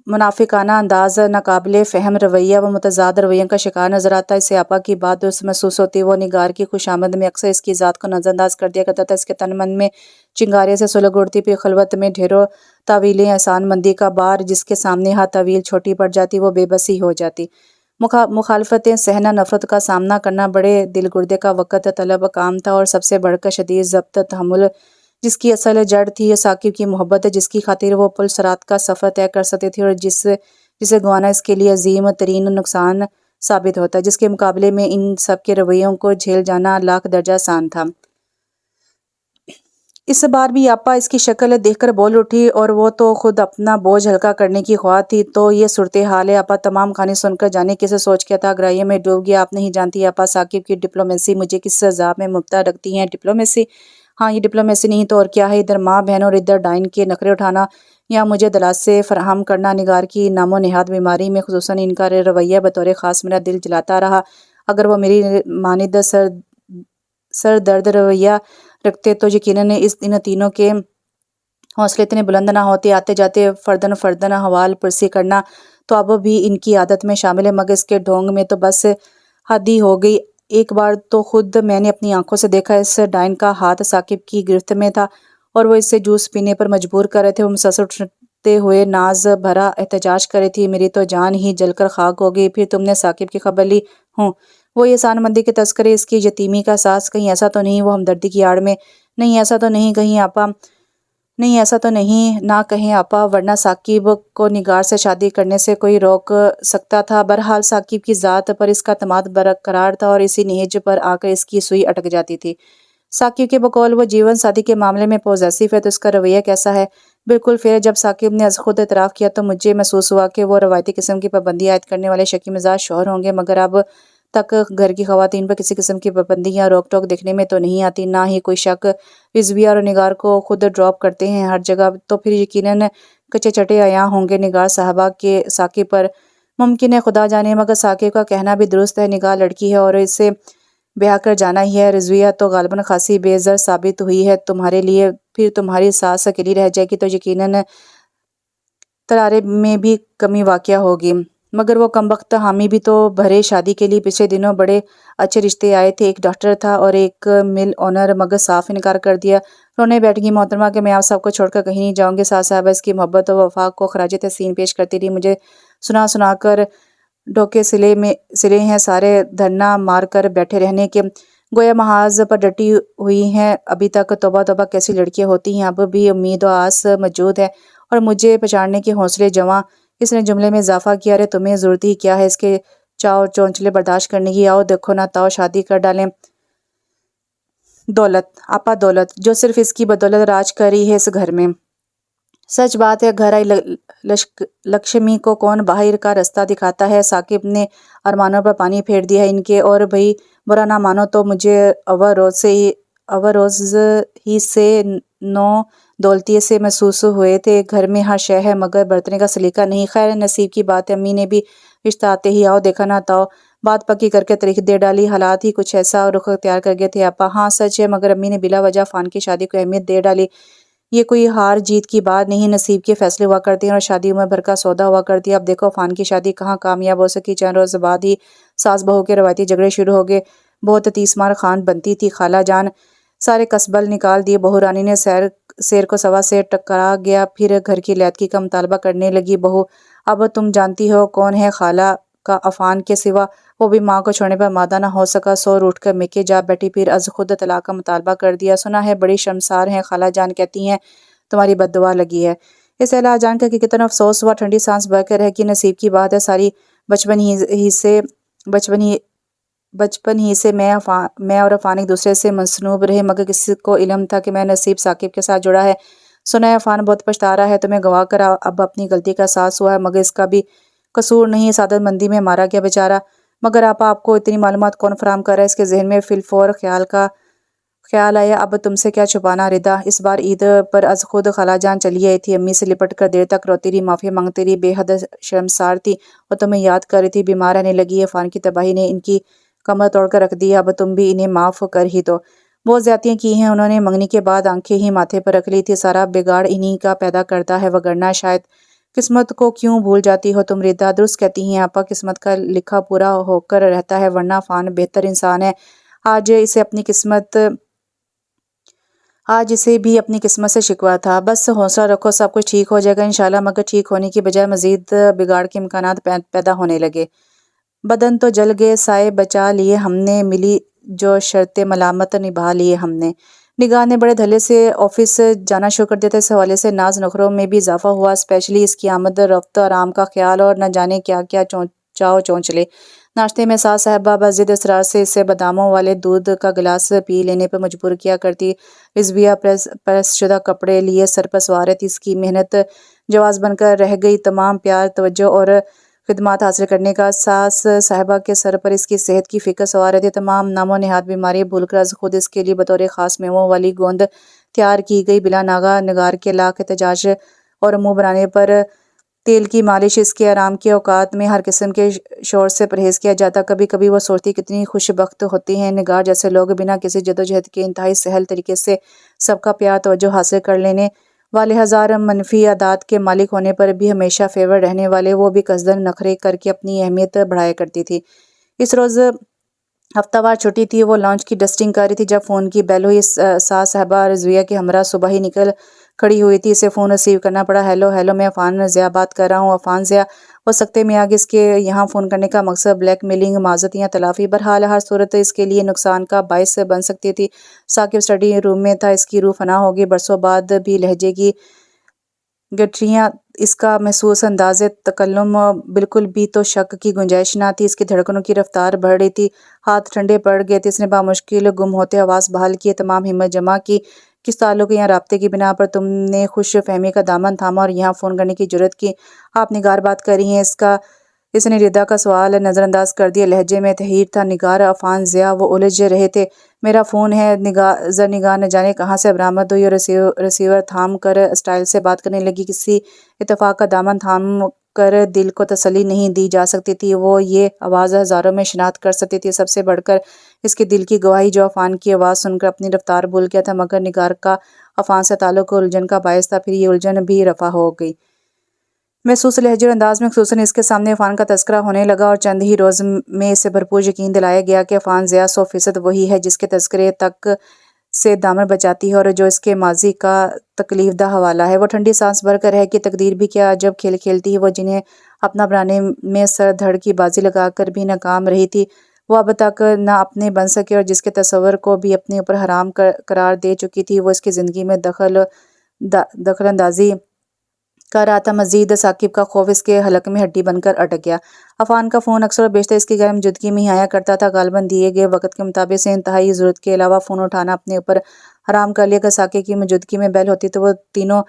منافقانہ انداز، ناقابل فہم رویہ و متضاد رویوں کا شکار نظر آتا۔ اسے آپا کی بات درست محسوس ہوتی، وہ نگار کی خوش آمد میں اکثر اس کی ذات کو نظر انداز کر دیا کرتا تھا۔ اس کے تن من میں چنگاریاں سے سلگ اڑتی، پھر خلوت میں ڈھیروں تاویلیں، احسان مندی کا بار جس کے سامنے ہر تاویل چھوٹی پڑ جاتی، وہ بے بس ہی ہو جاتی۔ مخالفتیں سہنا، نفرت کا سامنا کرنا بڑے دل گردے کا وقت طلب کام تھا، اور سب سے بڑھ کر شدید ضبط تحمل جس کی اصل جڑ تھی ثاقب کی محبت، جس کی خاطر وہ پل صراط کا سفر طے کر سکتے تھے، اور جسے گنوانا اس کے لیے عظیم ترین نقصان ثابت ہوتا، جس کے مقابلے میں ان سب کے رویوں کو جھیل جانا لاکھ درجہ آسان تھا۔ اس بار بھی آپا اس کی شکل دیکھ کر بول اٹھی، اور وہ تو خود اپنا بوجھ ہلکا کرنے کی خواہاں تھی۔ تو یہ صورتحال ہے آپا؟ تمام کہانی سن کر جانے کسے سوچ کیا تھا گہرائیوں میں ڈوب گیا۔ آپ نہیں جانتی آپا، ثاقب کی ڈپلومیسی مجھے کس عذاب میں مبتلا رکھتی ہے۔ ڈپلومیسی؟ ہاں، یہ ڈپلومیسی نہیں تو اور کیا ہے؟ ادھر ماں بہنوں اور ادھر ڈائن کے نخرے اٹھانا، یا مجھے دلاسے فراہم کرنا۔ نگار کی نام و نہاد بیماری میں خصوصاً ان کا رویہ بطور خاص میرا دل جلاتا رہا۔ اگر وہ میری مانند سر درد رویہ رکھتے تو یقیناً ان تینوں کے حوصلے اتنے بلند نہ ہوتے، آتے جاتے فردن فردن حوال پرسی کرنا تو اب بھی ان کی عادت میں شامل ہے، مگر اس کے ڈھونگ میں تو بس حد ہی ہو گئی۔ ایک بار تو خود میں نے اپنی آنکھوں سے دیکھا، اس ڈائن کا ہاتھ ثاقب کی گرفت میں تھا اور وہ اس سے جوس پینے پر مجبور کر رہے تھے۔ وہ مسلسل اٹھتے ہوئے ناز بھرا احتجاج کر رہی تھی، میری تو جان ہی جل کر خاک ہو گئی۔ پھر تم نے ثاقب کی خبر لی؟ ہوں۔ وہی احسان مندی کے تذکرے، اس کی یتیمی کا احساس، کہیں ایسا تو نہیں وہ ہمدردی کی آڑ میں؟ نہیں ایسا تو نہیں کہیں آپا، نہیں ایسا تو نہیں نہ کہیں آپا، ورنہ ثاقب کو نگار سے شادی کرنے سے کوئی روک سکتا تھا؟ بہرحال ثاقب کی ذات پر اس کا اعتماد برقرار تھا اور اسی نہج پر آ کر اس کی سوئی اٹک جاتی تھی۔ ثاقب کے بقول وہ جیون ساتھی کے معاملے میں پوزیسو ہے، تو اس کا رویہ کیسا ہے؟ بالکل فیر۔ جب ثاقب نے از خود اعتراف کیا تو مجھے محسوس ہوا کہ وہ روایتی قسم کی پابندی عائد کرنے والے شکی مزاج شوہر ہوں گے، مگر اب تک گھر کی خواتین پر کسی قسم کی پابندی یا روک ٹوک دیکھنے میں تو نہیں آتی، نہ ہی کوئی شک۔ رضویہ اور نگار کو خود ڈراپ کرتے ہیں ہر جگہ، تو پھر یقیناً کچے چٹے عیاں ہوں گے نگار صاحبہ کے ثاقب پر۔ ممکن ہے، خدا جانے، مگر ثاقب کا کہنا بھی درست ہے، نگار لڑکی ہے اور اسے بیاہ کر جانا ہی ہے۔ رضویہ تو غالباً خاصی بے زر ثابت ہوئی ہے تمہارے لیے، پھر تمہاری ساس اکیلی رہ جائے گی تو یقیناً ترارے میں بھی کمی واقع ہوگی۔ مگر وہ کمبخت حامی بھی تو بھرے شادی کے لیے پچھلے دنوں بڑے اچھے رشتے آئے تھے، ایک ڈاکٹر تھا اور ایک مل اونر، مگر صاف انکار کر دیا۔ رونے بیٹھ گئی محترمہ کہ میں آپ سب کو چھوڑ کر کہیں نہیں جاؤں گی۔ ساس صاحبہ اس کی محبت و وفا کو خراج تحسین پیش کرتی رہی، مجھے سنا سنا کر ڈوکے سلے ہیں سارے دھرنا مار کر بیٹھے رہنے کے، گویا محاذ پر ڈٹی ہوئی ہیں۔ ابھی تک توبہ توبہ کیسی لڑکیاں ہوتی ہیں، اب بھی امید و آس موجود ہے اور مجھے پچاڑنے کے حوصلے جواں۔ اس نے جملے میں اضافہ کیا، ارے تمہیں ضرورت ہی کیا ہے اس کے چاؤ چونچلے برداشت کرنے کی؟ آؤ دیکھو نہ تاؤ شادی کر ڈالیں۔ دولت آپا، دولت جو صرف اس کی بدولت راج کر رہی ہے اس گھر میں۔ سچ بات ہے، گھر آئی لکشمی کو کون باہر کا رستہ دکھاتا ہے؟ ثاقب نے ارمانوں پر پانی پھیر دیا ہے ان کے، اور بھئی برا نہ مانو تو مجھے اول روز ہی سے نو دولتی سے محسوس ہوئے تھے۔ گھر میں ہر شے ہے مگر برتنے کا سلیقہ نہیں۔ خیر نصیب کی بات ہے، امی نے بھی رشتہ آتے ہی آؤ دیکھا نہ تاؤ بات پکی کر کے تاریخ دے ڈالی۔ حالات ہی کچھ ایسا رخ اختیار کر گئے تھے آپا۔ ہاں سچ ہے، مگر امی نے بلا وجہ عفان کی شادی کو اہمیت دے ڈالی۔ یہ کوئی ہار جیت کی بات نہیں، نصیب کے فیصلے ہوا کرتے ہیں اور شادی عمر بھر کا سودا ہوا کرتی ہے۔ اب دیکھو عفان کی شادی کہاں کامیاب ہو سکی، چند روز بعد ہی ساس بہو کے روایتی جھگڑے شروع ہو گئے۔ بہت تیس مار خان بنتی تھی خالہ جان، سارے کسبل نکال دیے۔ بہو رانی نے سیر کو سوا سے ٹکرا گیا، پھر گھر کی علیحدگی کا مطالبہ کرنے لگی بہو۔ اب تم جانتی ہو کون ہے خالہ کا عفان کے سوا، وہ بھی ماں کو چھوڑنے پر آمادہ نہ ہو سکا، سو روٹھ کر میکے جا بیٹھی، پھر از خود طلاق کا مطالبہ کر دیا۔ سنا ہے بڑی شرمسار ہیں خالہ جان، کہتی ہیں تمہاری بد دعا لگی ہے۔ اس اعلان جان کر کہ کتنا افسوس ہوا، ٹھنڈی سانس بھر کر رہ گئی۔ نصیب کی بات ہے، ساری بچپن ہی سے میں اور عفان ایک دوسرے سے منسوب رہے، مگر کسی کو علم تھا کہ میں نصیب ثاقب کے ساتھ جڑا ہے؟ سنا ہے عفان بہت پچھتا رہا ہے، تمہیں گوا کر اب اپنی غلطی کا احساس ہوا ہے، مگر اس کا بھی قصور نہیں، سعادت مندی میں مارا گیا بیچارہ۔ مگر آپا آپ کو اتنی معلومات کون فراہم کر رہا ہے؟ اس کے ذہن میں فی الفور خیال آیا، اب تم سے کیا چھپانا ردا۔ اس بار عید پر از خود خالہ جان چلی آئی تھی، امی سے لپٹ کر دیر تک روتی رہی، معافی مانگتی رہی، بے حد شرمسار تھی اور تمہیں یاد کر رہی تھی، بیمار رہنے لگی ہے، عفان کی تباہی نے ان کی کمر توڑ کر رکھ دی ہے، اب تم بھی انہیں معاف کر ہی دو۔ بہت زیادتیاں کی ہیں انہوں نے، منگنی کے بعد آنکھیں ہی ماتھے پر رکھ لی تھی، سارا بگاڑ انہی کا پیدا کرتا ہے، وگرنہ شاید قسمت کو کیوں بھول جاتی ہو تم ردا؟ درست کہتی ہیں آپا، قسمت کا لکھا پورا ہو کر رہتا ہے، ورنہ عفان بہتر انسان ہے، آج اسے بھی اپنی قسمت سے شکوہ تھا۔ بس حوصلہ رکھو، سب کچھ ٹھیک ہو جائے گا انشاءاللہ۔ مگر ٹھیک ہونے کی بجائے مزید بگاڑ کے امکانات پیدا ہونے لگے۔ بدن تو جل گئے، سائے بچا لیے ہم نے، ملی جو شرط ملامت نبھا لیے ہم نے۔ نگار نے بڑے دھلے سے آفس جانا شروع کر دیا تھا، اس حوالے سے ناز نخروں میں بھی اضافہ ہوا، اسپیشلی اس کی آمد رفت آرام کا خیال اور نہ جانے کیا کیا چاؤ چونچلے۔ ناشتے میں ساس صاحبہ بضد اصرار سے اسے باداموں والے دودھ کا گلاس پی لینے پر مجبور کیا کرتی۔ رضویہ پریس شدہ کپڑے لیے سر پر سوار تھی، اس کی محنت جواز بن کر رہ گئی، تمام پیار توجہ اور خدمات حاصل کرنے کا ساس صاحبہ کے سر پر اس کی صحت کی فکر سوار رہتی، تمام نام و نہاد بیماری بھول کر از خود اس کے لیے بطور خاص میووں والی گوند تیار کی گئی۔ بلا ناغہ نگار کے لاکھ احتجاج اور منہ بنانے پر تیل کی مالش، اس کے آرام کے اوقات میں ہر قسم کے شور سے پرہیز کیا جاتا۔ کبھی کبھی وہ سوچتی کتنی خوش بخت ہوتی ہیں نگار جیسے لوگ، بنا کسی جدوجہد کے انتہائی سہل طریقے سے سب کا پیار توجہ حاصل کر لینے والے ہزار منفی عادات کے مالک ہونے پر بھی ہمیشہ فیور رہنے والے وہ بھی قصدن نخرے کر کے اپنی اہمیت بڑھایا کرتی تھی۔ اس روز ہفتہ وار چھٹی تھی، وہ لانچ کی ڈسٹنگ کر رہی تھی جب فون کی بیل ہوئی۔ ساس صاحبہ رضویہ کے ہمراہ صبح ہی نکل کھڑی ہوئی تھی، اسے فون ریسیو کرنا پڑا۔ ہیلو ہیلو، میں عفان ضیاء بات کر رہا ہوں۔ عفان ضیاء ہو سکتے میں آگے اس کے یہاں فون کرنے کا مقصد بلیک میلنگ، معذرت یا تلافی، بہرحال ہر صورت اس کے لیے نقصان کا باعث بن سکتی تھی۔ ثاقب اسٹڈی روم میں تھا، اس کی روح فنا ہوگی، برسوں بعد بھی لہجے کی گٹھریاں، اس کا محسوس انداز تکلم، بالکل بھی تو شک کی گنجائش نہ تھی۔ اس کی دھڑکنوں کی رفتار بڑھ رہی تھی، ہاتھ ٹھنڈے پڑ گئے تھے۔ اس نے بامشکل گم ہوتے حواس بحال کیے، تمام ہمت جمع کی۔ کس تعلق یا رابطے کی بنا پر تم نے خوش فہمی کا دامن تھاما اور یہاں فون کرنے کی جرأت کی؟ آپ نگار بات کر رہی ہیں؟ اس نے ردا کا سوال نظر انداز کر دیا، لہجے میں تحیر تھا۔ نگار عفان ضیاء، وہ الجھ رہے تھے۔ میرا فون ہے۔ نگار نہ جانے کہاں سے برآمد ہوئی اور ریسیور تھام کر اسٹائل سے بات کرنے لگی۔ کسی اتفاق کا دامن تھام کر دل کو تسلی نہیں دی جا سکتی تھی، وہ یہ آواز ہزاروں میں شناخت کر سکتی تھی، سب سے بڑھ کر اس کے دل کی گواہی جو عفان کی آواز سن کر اپنی رفتار بھول گیا تھا، مگر نگار کا عفان سے تعلق الجھن کا باعث تھا۔ پھر یہ الجھن بھی رفع ہو گئی۔ محسوس لہجے اور انداز میں خصوصاً اس کے سامنے عفان کا تذکرہ ہونے لگا اور چند ہی روز میں اسے بھرپور یقین دلایا گیا کہ عفان ضیاء 100% وہی ہے جس کے تذکرے تک سے دامن بچاتی ہے اور جو اس کے ماضی کا تکلیف دہ حوالہ ہے۔ وہ ٹھنڈی سانس بھر کر ہے کہ تقدیر بھی کیا عجب کھیل کھیلتی ہے، وہ جنہیں اپنا بنانے میں سر دھڑ کی بازی لگا کر بھی ناکام رہی تھی، وہ اب تک نہ اپنے بن سکے اور جس کے تصور کو بھی اپنے اوپر حرام قرار دے چکی تھی، وہ اس کی زندگی میں دخل اندازی کر رہا تھا۔ مزید ثاقب کا خوف اس کے حلق میں ہڈی بن کر اٹک گیا۔ عفان کا فون اکثر و بیشتر اس کی غیر موجودگی میں ہی آیا کرتا تھا، غالباً دیے گئے وقت کے مطابق سے انتہائی ضرورت کے علاوہ فون اٹھانا اپنے اوپر حرام کر لیا۔ اگر ثاقب کی موجودگی میں بیل ہوتی تو وہ تینوں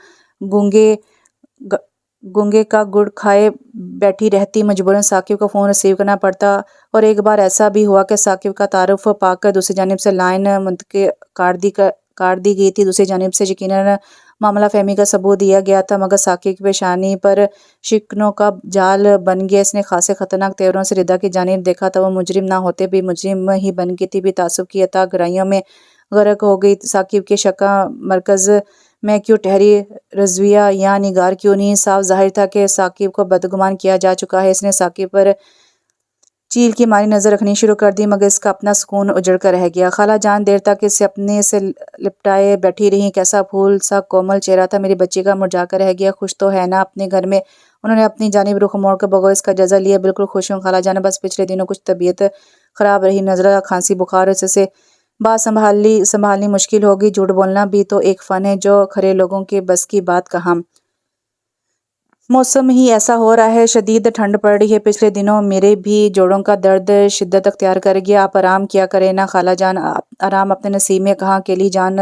گونگے کا گڑ کھائے بیٹھی رہتی، مجبوراً ثاقب کو فون ریسیو کرنا پڑتا۔ اور ایک بار ایسا بھی ہوا کہ ثاقب کا تعارف پا کر دوسری جانب سے لائن کاٹ دی گئی تھی، دوسری جانب سے یقیناً معاملہ فہمی کا ثبوت دیا گیا تھا، مگر ثاقب کی پیشانی پر شکنوں کا جال بن گیا۔ اس نے خاصے خطرناک تیوروں سے ردا کی جانب دیکھا تھا، وہ مجرم نہ ہوتے بھی مجرم ہی بن گئی تھی، بھی تعصب کی اتھاہ گہرائیوں میں غرق ہو گئی۔ ثاقب کے شک کا مرکز میں کیوں ٹھہری، رضویہ یا نگار کیوں نہیں؟ صاف ظاہر تھا کہ ثاقب کو بدگمان کیا جا چکا ہے۔ اس نے ثاقب پر چیل کی ماری نظر رکھنی شروع کر دی، مگر اس کا اپنا سکون اجڑ کر رہ گیا۔ خالہ جان دیر تک اسے اپنے سے لپٹائے بیٹھی رہیں، کیسا پھول سا کومل چہرہ تھا، میری بچی کا مرجھا کر رہ گیا۔ خوش تو ہے نا اپنے گھر میں؟ انہوں نے اپنی جانب رخ موڑ کر بغور اس کا جائزہ لیا۔ بالکل خوش ہوں خالہ جان، بس پچھلے دنوں کچھ طبیعت خراب رہی، نزلہ، کھانسی، بخار، اس سے بات سنبھالنی مشکل ہوگی۔ جھوٹ بولنا بھی تو ایک فن ہے جو کھرے لوگوں کے بس کی بات کہاں۔ موسم ہی ایسا ہو رہا ہے، شدید ٹھنڈ پڑ رہی ہے، پچھلے دنوں میرے بھی جوڑوں کا درد شدت اختیار کر گیا۔ آپ آرام کیا کریں نا خالہ جان۔ آرام اپنے نصیب میں کہاں، اکیلی جان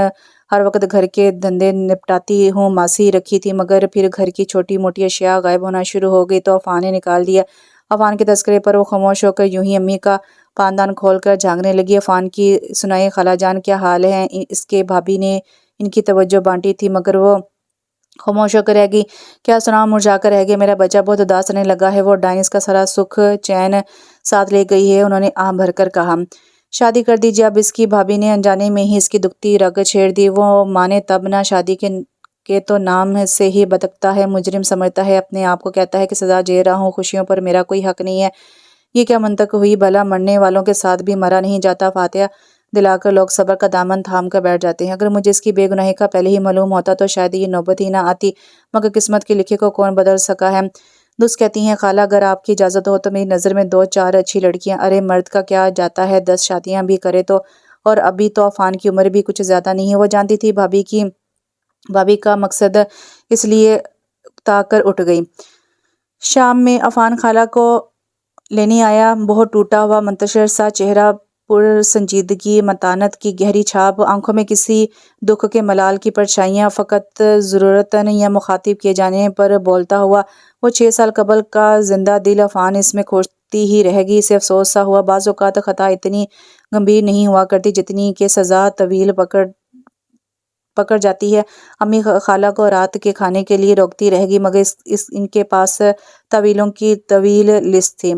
ہر وقت گھر کے دھندے نپٹاتی ہوں، ماسی رکھی تھی، مگر پھر گھر کی چھوٹی موٹی اشیاء غائب ہونا شروع ہو گئی تو عفان نے نکال دیا۔ عفان کے تذکرے پر وہ خاموش ہو کر یوں ہی امی کا پاندان کھول کر جھانکنے لگی۔ عفان کی سنائیں خالہ جان، کیا حال ہے؟ اس کے بھابھی نے ان کی توجہ بانٹی تھی، مگر وہ خاموش ہو کر رہ گئی۔ کیا سناؤں، مرجھا کر رہ گئے، میرا بچہ بہت اداس رہنے لگا ہے، وہ ڈائنس کا سارا سکھ چین ساتھ لے گئی ہے، انہوں نے آہ بھر کر کہا۔ شادی کر دیجیے اب، اس کی بھابھی نے انجانے میں ہی اس کی دکھتی رگ چھیڑ دی۔ وہ مانے تب نہ، شادی کے تو نام سے ہی بتکتا ہے، مجرم سمجھتا ہے اپنے آپ کو، کہتا ہے کہ سزا جھیل رہا ہوں، خوشیوں پر میرا کوئی حق نہیں ہے۔ یہ کیا منطق ہوئی بھلا، مرنے والوں کے ساتھ بھی مرا نہیں جاتا؟ فاتحہ دلا کر لوگ صبر کا دامن تھام کر بیٹھ جاتے ہیں، اگر مجھے اس کی بے گناہی کا پہلے ہی معلوم ہوتا تو شاید یہ نوبت ہی نہ آتی، مگر قسمت کے لکھے کو کون بدل سکا ہے۔ دست کہتی ہیں خالہ، اگر آپ کی اجازت ہو تو میری نظر میں 2-4 اچھی لڑکیاں۔ ارے مرد کا کیا جاتا ہے، 10 شادیاں بھی کرے تو، اور ابھی تو عفان کی عمر بھی کچھ زیادہ نہیں ہے۔ وہ جانتی تھی بھابھی کا مقصد، اس لیے اکتا کر اٹھ گئی۔ شام میں عفان خالہ کو لینے آیا، بہت ٹوٹا ہوا منتشر سا چہرہ، پر سنجیدگی، متانت کی گہری چھاپ، آنکھوں میں کسی دکھ کے ملال کی پرچھائیاں، فقط ضرورتاً یا مخاطب کیے جانے پر بولتا ہوا وہ 6 سال قبل کا زندہ دل عفان اس میں کھوجتی ہی رہ گئی۔ اسے افسوس سا ہوا، بعض اوقات خطا اتنی گمبھیر نہیں ہوا کرتی جتنی کہ سزا طویل پکڑ جاتی ہے۔ امی خالہ کو رات کے کھانے کے لیے روکتی رہ گئی، مگر ان کے پاس طویلوں کی طویل لسٹ تھی۔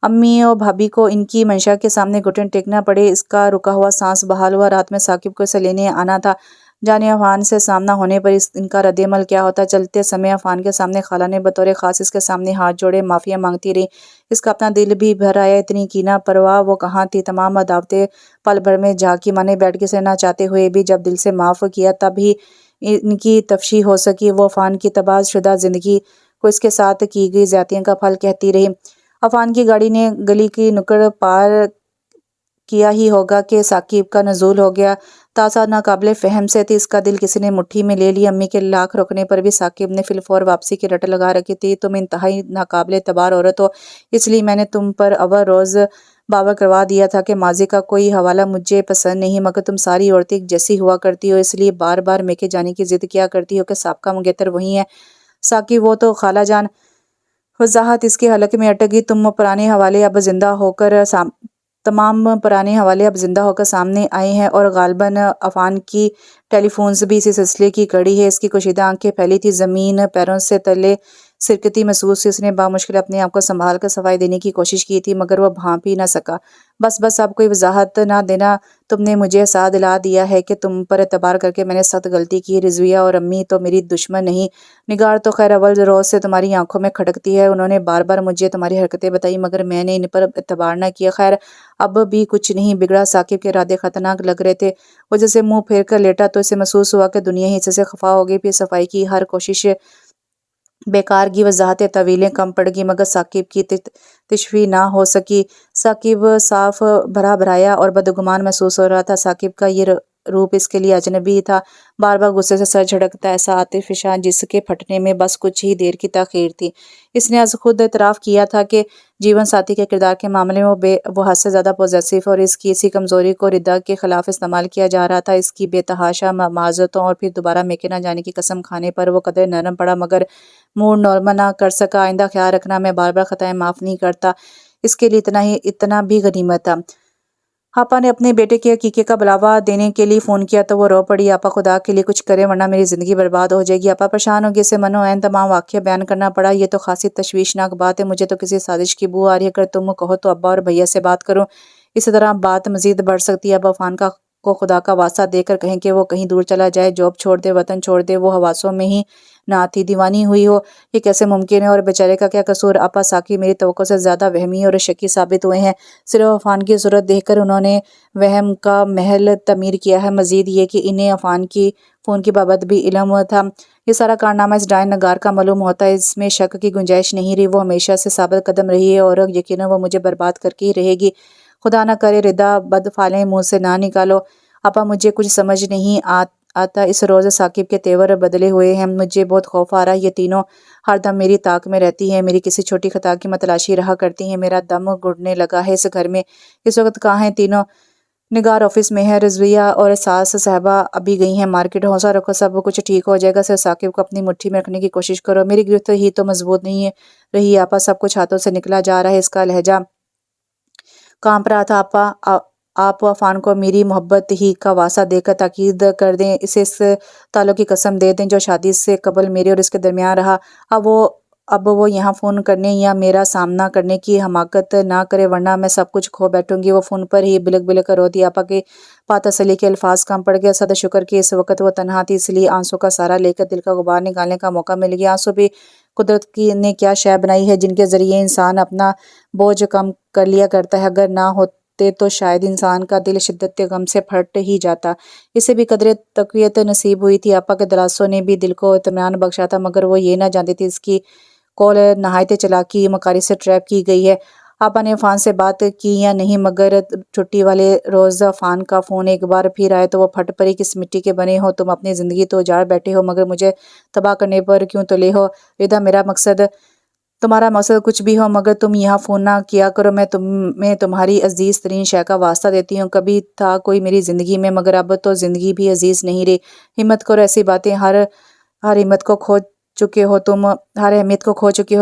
امی اور بھابھی کو ان کی منشا کے سامنے گھٹن ٹیکنا پڑے، اس کا رکا ہوا سانس بحال ہوا۔ رات میں ثاقب کو اسے لینے آنا تھا، جانے عفان سے سامنا ہونے پر ان کا رد عمل کیا ہوتا۔ چلتے سمے عفان کے سامنے خالہ نے بطور خاص اس کے سامنے ہاتھ جوڑے معافیاں مانگتی رہی۔ اس کا اپنا دل بھی بھر آیا، اتنی کینہ پرواہ وہ کہاں تھی، تمام عداوتیں پل بھر میں جھانکی مانے بیٹھ کے، اسے نہ چاہتے ہوئے بھی جب دل سے معاف کیا تب ہی ان کی تفشی ہو سکی۔ وہ عفان کی تباہ شدہ زندگی کو اس کے ساتھ کی گئی زیادتیوں کا پھل کہتی رہی۔ عفان کی گاڑی نے گلی کی نکڑ پار کیا ہی ہوگا کہ ثاقب کا نزول ہو گیا۔ تاسا ناقابل فہم سے تھی، اس کا دل کسی نے مٹھی میں لے لی۔ امی کے لاکھ روکنے پر بھی ثاقب نے فی الفور واپسی کی رٹ لگا رکھی تھی۔ تم انتہائی ناقابل اعتبار عورت ہو، اس لیے میں نے تم پر اول روز باور کروا دیا تھا کہ ماضی کا کوئی حوالہ مجھے پسند نہیں، مگر تم ساری عورتیں ایک جیسی ہوا کرتی ہو، اس لیے بار بار میکے جانے کی ضد کیا کرتی ہو کہ سابقہ منگیتر وہی ہیں۔ ثاقب وہ تو خالہ جان۔ وضاحت اس کے حلق میں اٹک گئی۔ تمام پرانے حوالے اب زندہ ہو کر سامنے آئے ہیں، اور غالباً عفان کی ٹیلی فونز بھی اسی سلسلے کی کڑی ہے۔ اس کی کشیدہ آنکھیں پھیلی تھی، زمین پیروں سے تلے سرکتی محسوس تھی۔ اس نے بامشکل اپنے آپ کو سنبھال کر صفائی دینے کی کوشش کی تھی، مگر وہ بھانپ ہی نہ سکا۔ بس اب کوئی وضاحت نہ دینا، تم نے مجھے احساس دلا دیا ہے کہ تم پر اعتبار کر کے میں نے سخت غلطی کی۔ رضویہ اور امی تو میری دشمن نہیں، نگار تو خیر اول روز سے تمہاری آنکھوں میں کھٹکتی ہے، انہوں نے بار بار مجھے تمہاری حرکتیں بتائی، مگر میں نے ان پر اعتبار نہ کیا۔ خیر اب بھی کچھ نہیں بگڑا۔ ثاقب کے ارادے خطرناک لگ رہے تھے۔ وہ جیسے منہ پھیر کر لیٹا تو اسے محسوس ہوا کہ دنیا ہی سے خفا ہو گئی۔ پھر صفائی کی ہر کوشش بیکار گئی، وضاحتیں طویلیں کم پڑ گئیں، مگر ثاقب کی تشفی نہ ہو سکی۔ ثاقب صاف بھرا بھرایا اور بدگمان محسوس ہو رہا تھا۔ ثاقب کا یہ روپ اس کے لیے اجنبی تھا، بار بار غصے سے سر جھٹکتا، ایسا آتش فشاں جس کے پھٹنے میں بس کچھ ہی دیر کی تاخیر تھی۔ اس نے از خود اعتراف کیا تھا کہ جیون ساتھی کے کردار کے معاملے میں وہ حد سے زیادہ پوزیسو اور اس کی اسی کمزوری کو ردا کے خلاف استعمال کیا جا رہا تھا۔ اس کی بے تحاشا معذرتوں اور پھر دوبارہ میکے نہ جانے کی قسم کھانے پر وہ قدرے نرم پڑا، مگر موڈ نارمل نہ کر سکا۔ آئندہ خیال رکھنا، میں بار بار خطائیں معاف نہیں کرتا، اس کے لیے اتنا بھی غنیمت تھا۔ آپا نے اپنے بیٹے کے عقیقے کا بلاوا دینے کے لیے فون کیا تو وہ رو پڑی، آپا خدا کے لیے کچھ کرے ورنہ میری زندگی برباد ہو جائے گی۔ آپا پریشان ہو گئی، اسے منو عین تمام واقعہ بیان کرنا پڑا۔ یہ تو خاصی تشویشناک بات ہے، مجھے تو کسی سازش کی بو آ رہی ہے، اگر تم کہو تو ابا اور بھیا سے بات کروں، اس طرح بات مزید بڑھ سکتی ہے۔ اب عفان کو خدا کا واسطہ دے کر کہیں کہ وہ کہیں دور چلا جائے، جاب چھوڑ دے، وطن چھوڑ دے، وہ حواسوں میں ہی نہ تھی، دیوانی ہوئی ہو، یہ کیسے ممکن ہے؟ اور بیچارے کا کیا قصور؟ آپا ثاقب میری توقع سے زیادہ وہمی اور شکی ثابت ہوئے ہیں، صرف عفان کی صورت دیکھ کر انہوں نے وہم کا محل تعمیر کیا ہے، مزید یہ کہ انہیں عفان کی فون کی بابت بھی علم تھا۔ یہ سارا کارنامہ اس ڈائن نگار کا معلوم ہوتا ہے، اس میں شک کی گنجائش نہیں رہی، وہ ہمیشہ سے ثابت قدم رہی ہے اور یقیناً وہ مجھے برباد کر کے ہی رہے گی۔ خدا نہ کرے ردا بد فعلیں منہ سے نہ نکالو۔ آپا مجھے کچھ سمجھ نہیں آتا، اس روز ثاقب کے تیور بدلے ہوئے ہیں، مجھے بہت خوف آ رہا ہے، یہ تینوں ہر دم میری طاق میں رہتی ہیں، میری کسی چھوٹی خطا کی متلاشی رہا کرتی ہیں، میرا دم گھٹنے لگا ہے اس گھر میں۔ اس وقت کہاں ہیں تینوں؟ نگار آفس میں ہے، رضویہ اور ساس صاحبہ ابھی گئی ہیں مارکیٹ۔ حوصلہ رکھو، سب کچھ ٹھیک ہو جائے گا، صرف ثاقب کو اپنی مٹھی میں رکھنے کی کوشش کرو۔ میری گرفت ہی تو مضبوط نہیں رہی آپا، سب کچھ ہاتھوں سے نکلا جا رہا ہے۔ اس کا لہجہ کانپ رہا تھا۔ آپا آپ عفان کو میری محبت ہی کا واسطہ دے کر تاکید کر دیں، اسے اس تعلق کی قسم دے دیں جو شادی سے قبل میرے اور اس کے درمیان رہا۔ اب وہ یہاں فون کرنے یا میرا سامنا کرنے کی حماقت نہ کرے، ورنہ میں سب کچھ کھو بیٹھوں گی۔ وہ فون پر ہی بلک بلک کر رو دی۔ آپا کے پاس تسلی کے الفاظ کم پڑ گئے، صد شکر کہ اس وقت وہ تنہا تھی، اس لیے آنسوں کا سہارا لے کر دل کا غبار نکالنے کا موقع مل گیا۔ آنسو بھی قدرت نے کیا شے بنائی ہے جن کے ذریعے انسان اپنا بوجھ کم کر لیا کرتا ہے، اگر نہ ہوتے تو شاید انسان کا دل شدت غم سے پھٹ ہی جاتا۔ اسے بھی قدرے تقویت نصیب ہوئی تھی، آپا کے دلاسوں نے بھی دل کو اطمینان بخشا تھا، مگر وہ یہ نہ جانتی تھی اس کی کال نہایت چلاکی مکاری سے ٹریپ کی گئی ہے۔ آپا نے عفان سے بات کی یا نہیں، مگر چھٹی والے روز عفان کا فون ایک بار پھر آئے تو وہ پھٹ پڑی، کس مٹی کے بنے ہو تم، اپنی زندگی تو اجاڑ بیٹھے ہو، مگر مجھے تباہ کرنے پر کیوں تلے ہو؟ ردا تمہارا مقصد کچھ بھی ہو، مگر تم یہاں فون نہ کیا کرو، میں تمہیں تمہاری عزیز ترین شے کا واسطہ دیتی ہوں۔ کبھی تھا کوئی میری زندگی میں، مگر اب تو زندگی بھی عزیز نہیں رہی۔ ہمت کرو، ایسی باتیں ہر ہمت کو کھو چکے ہو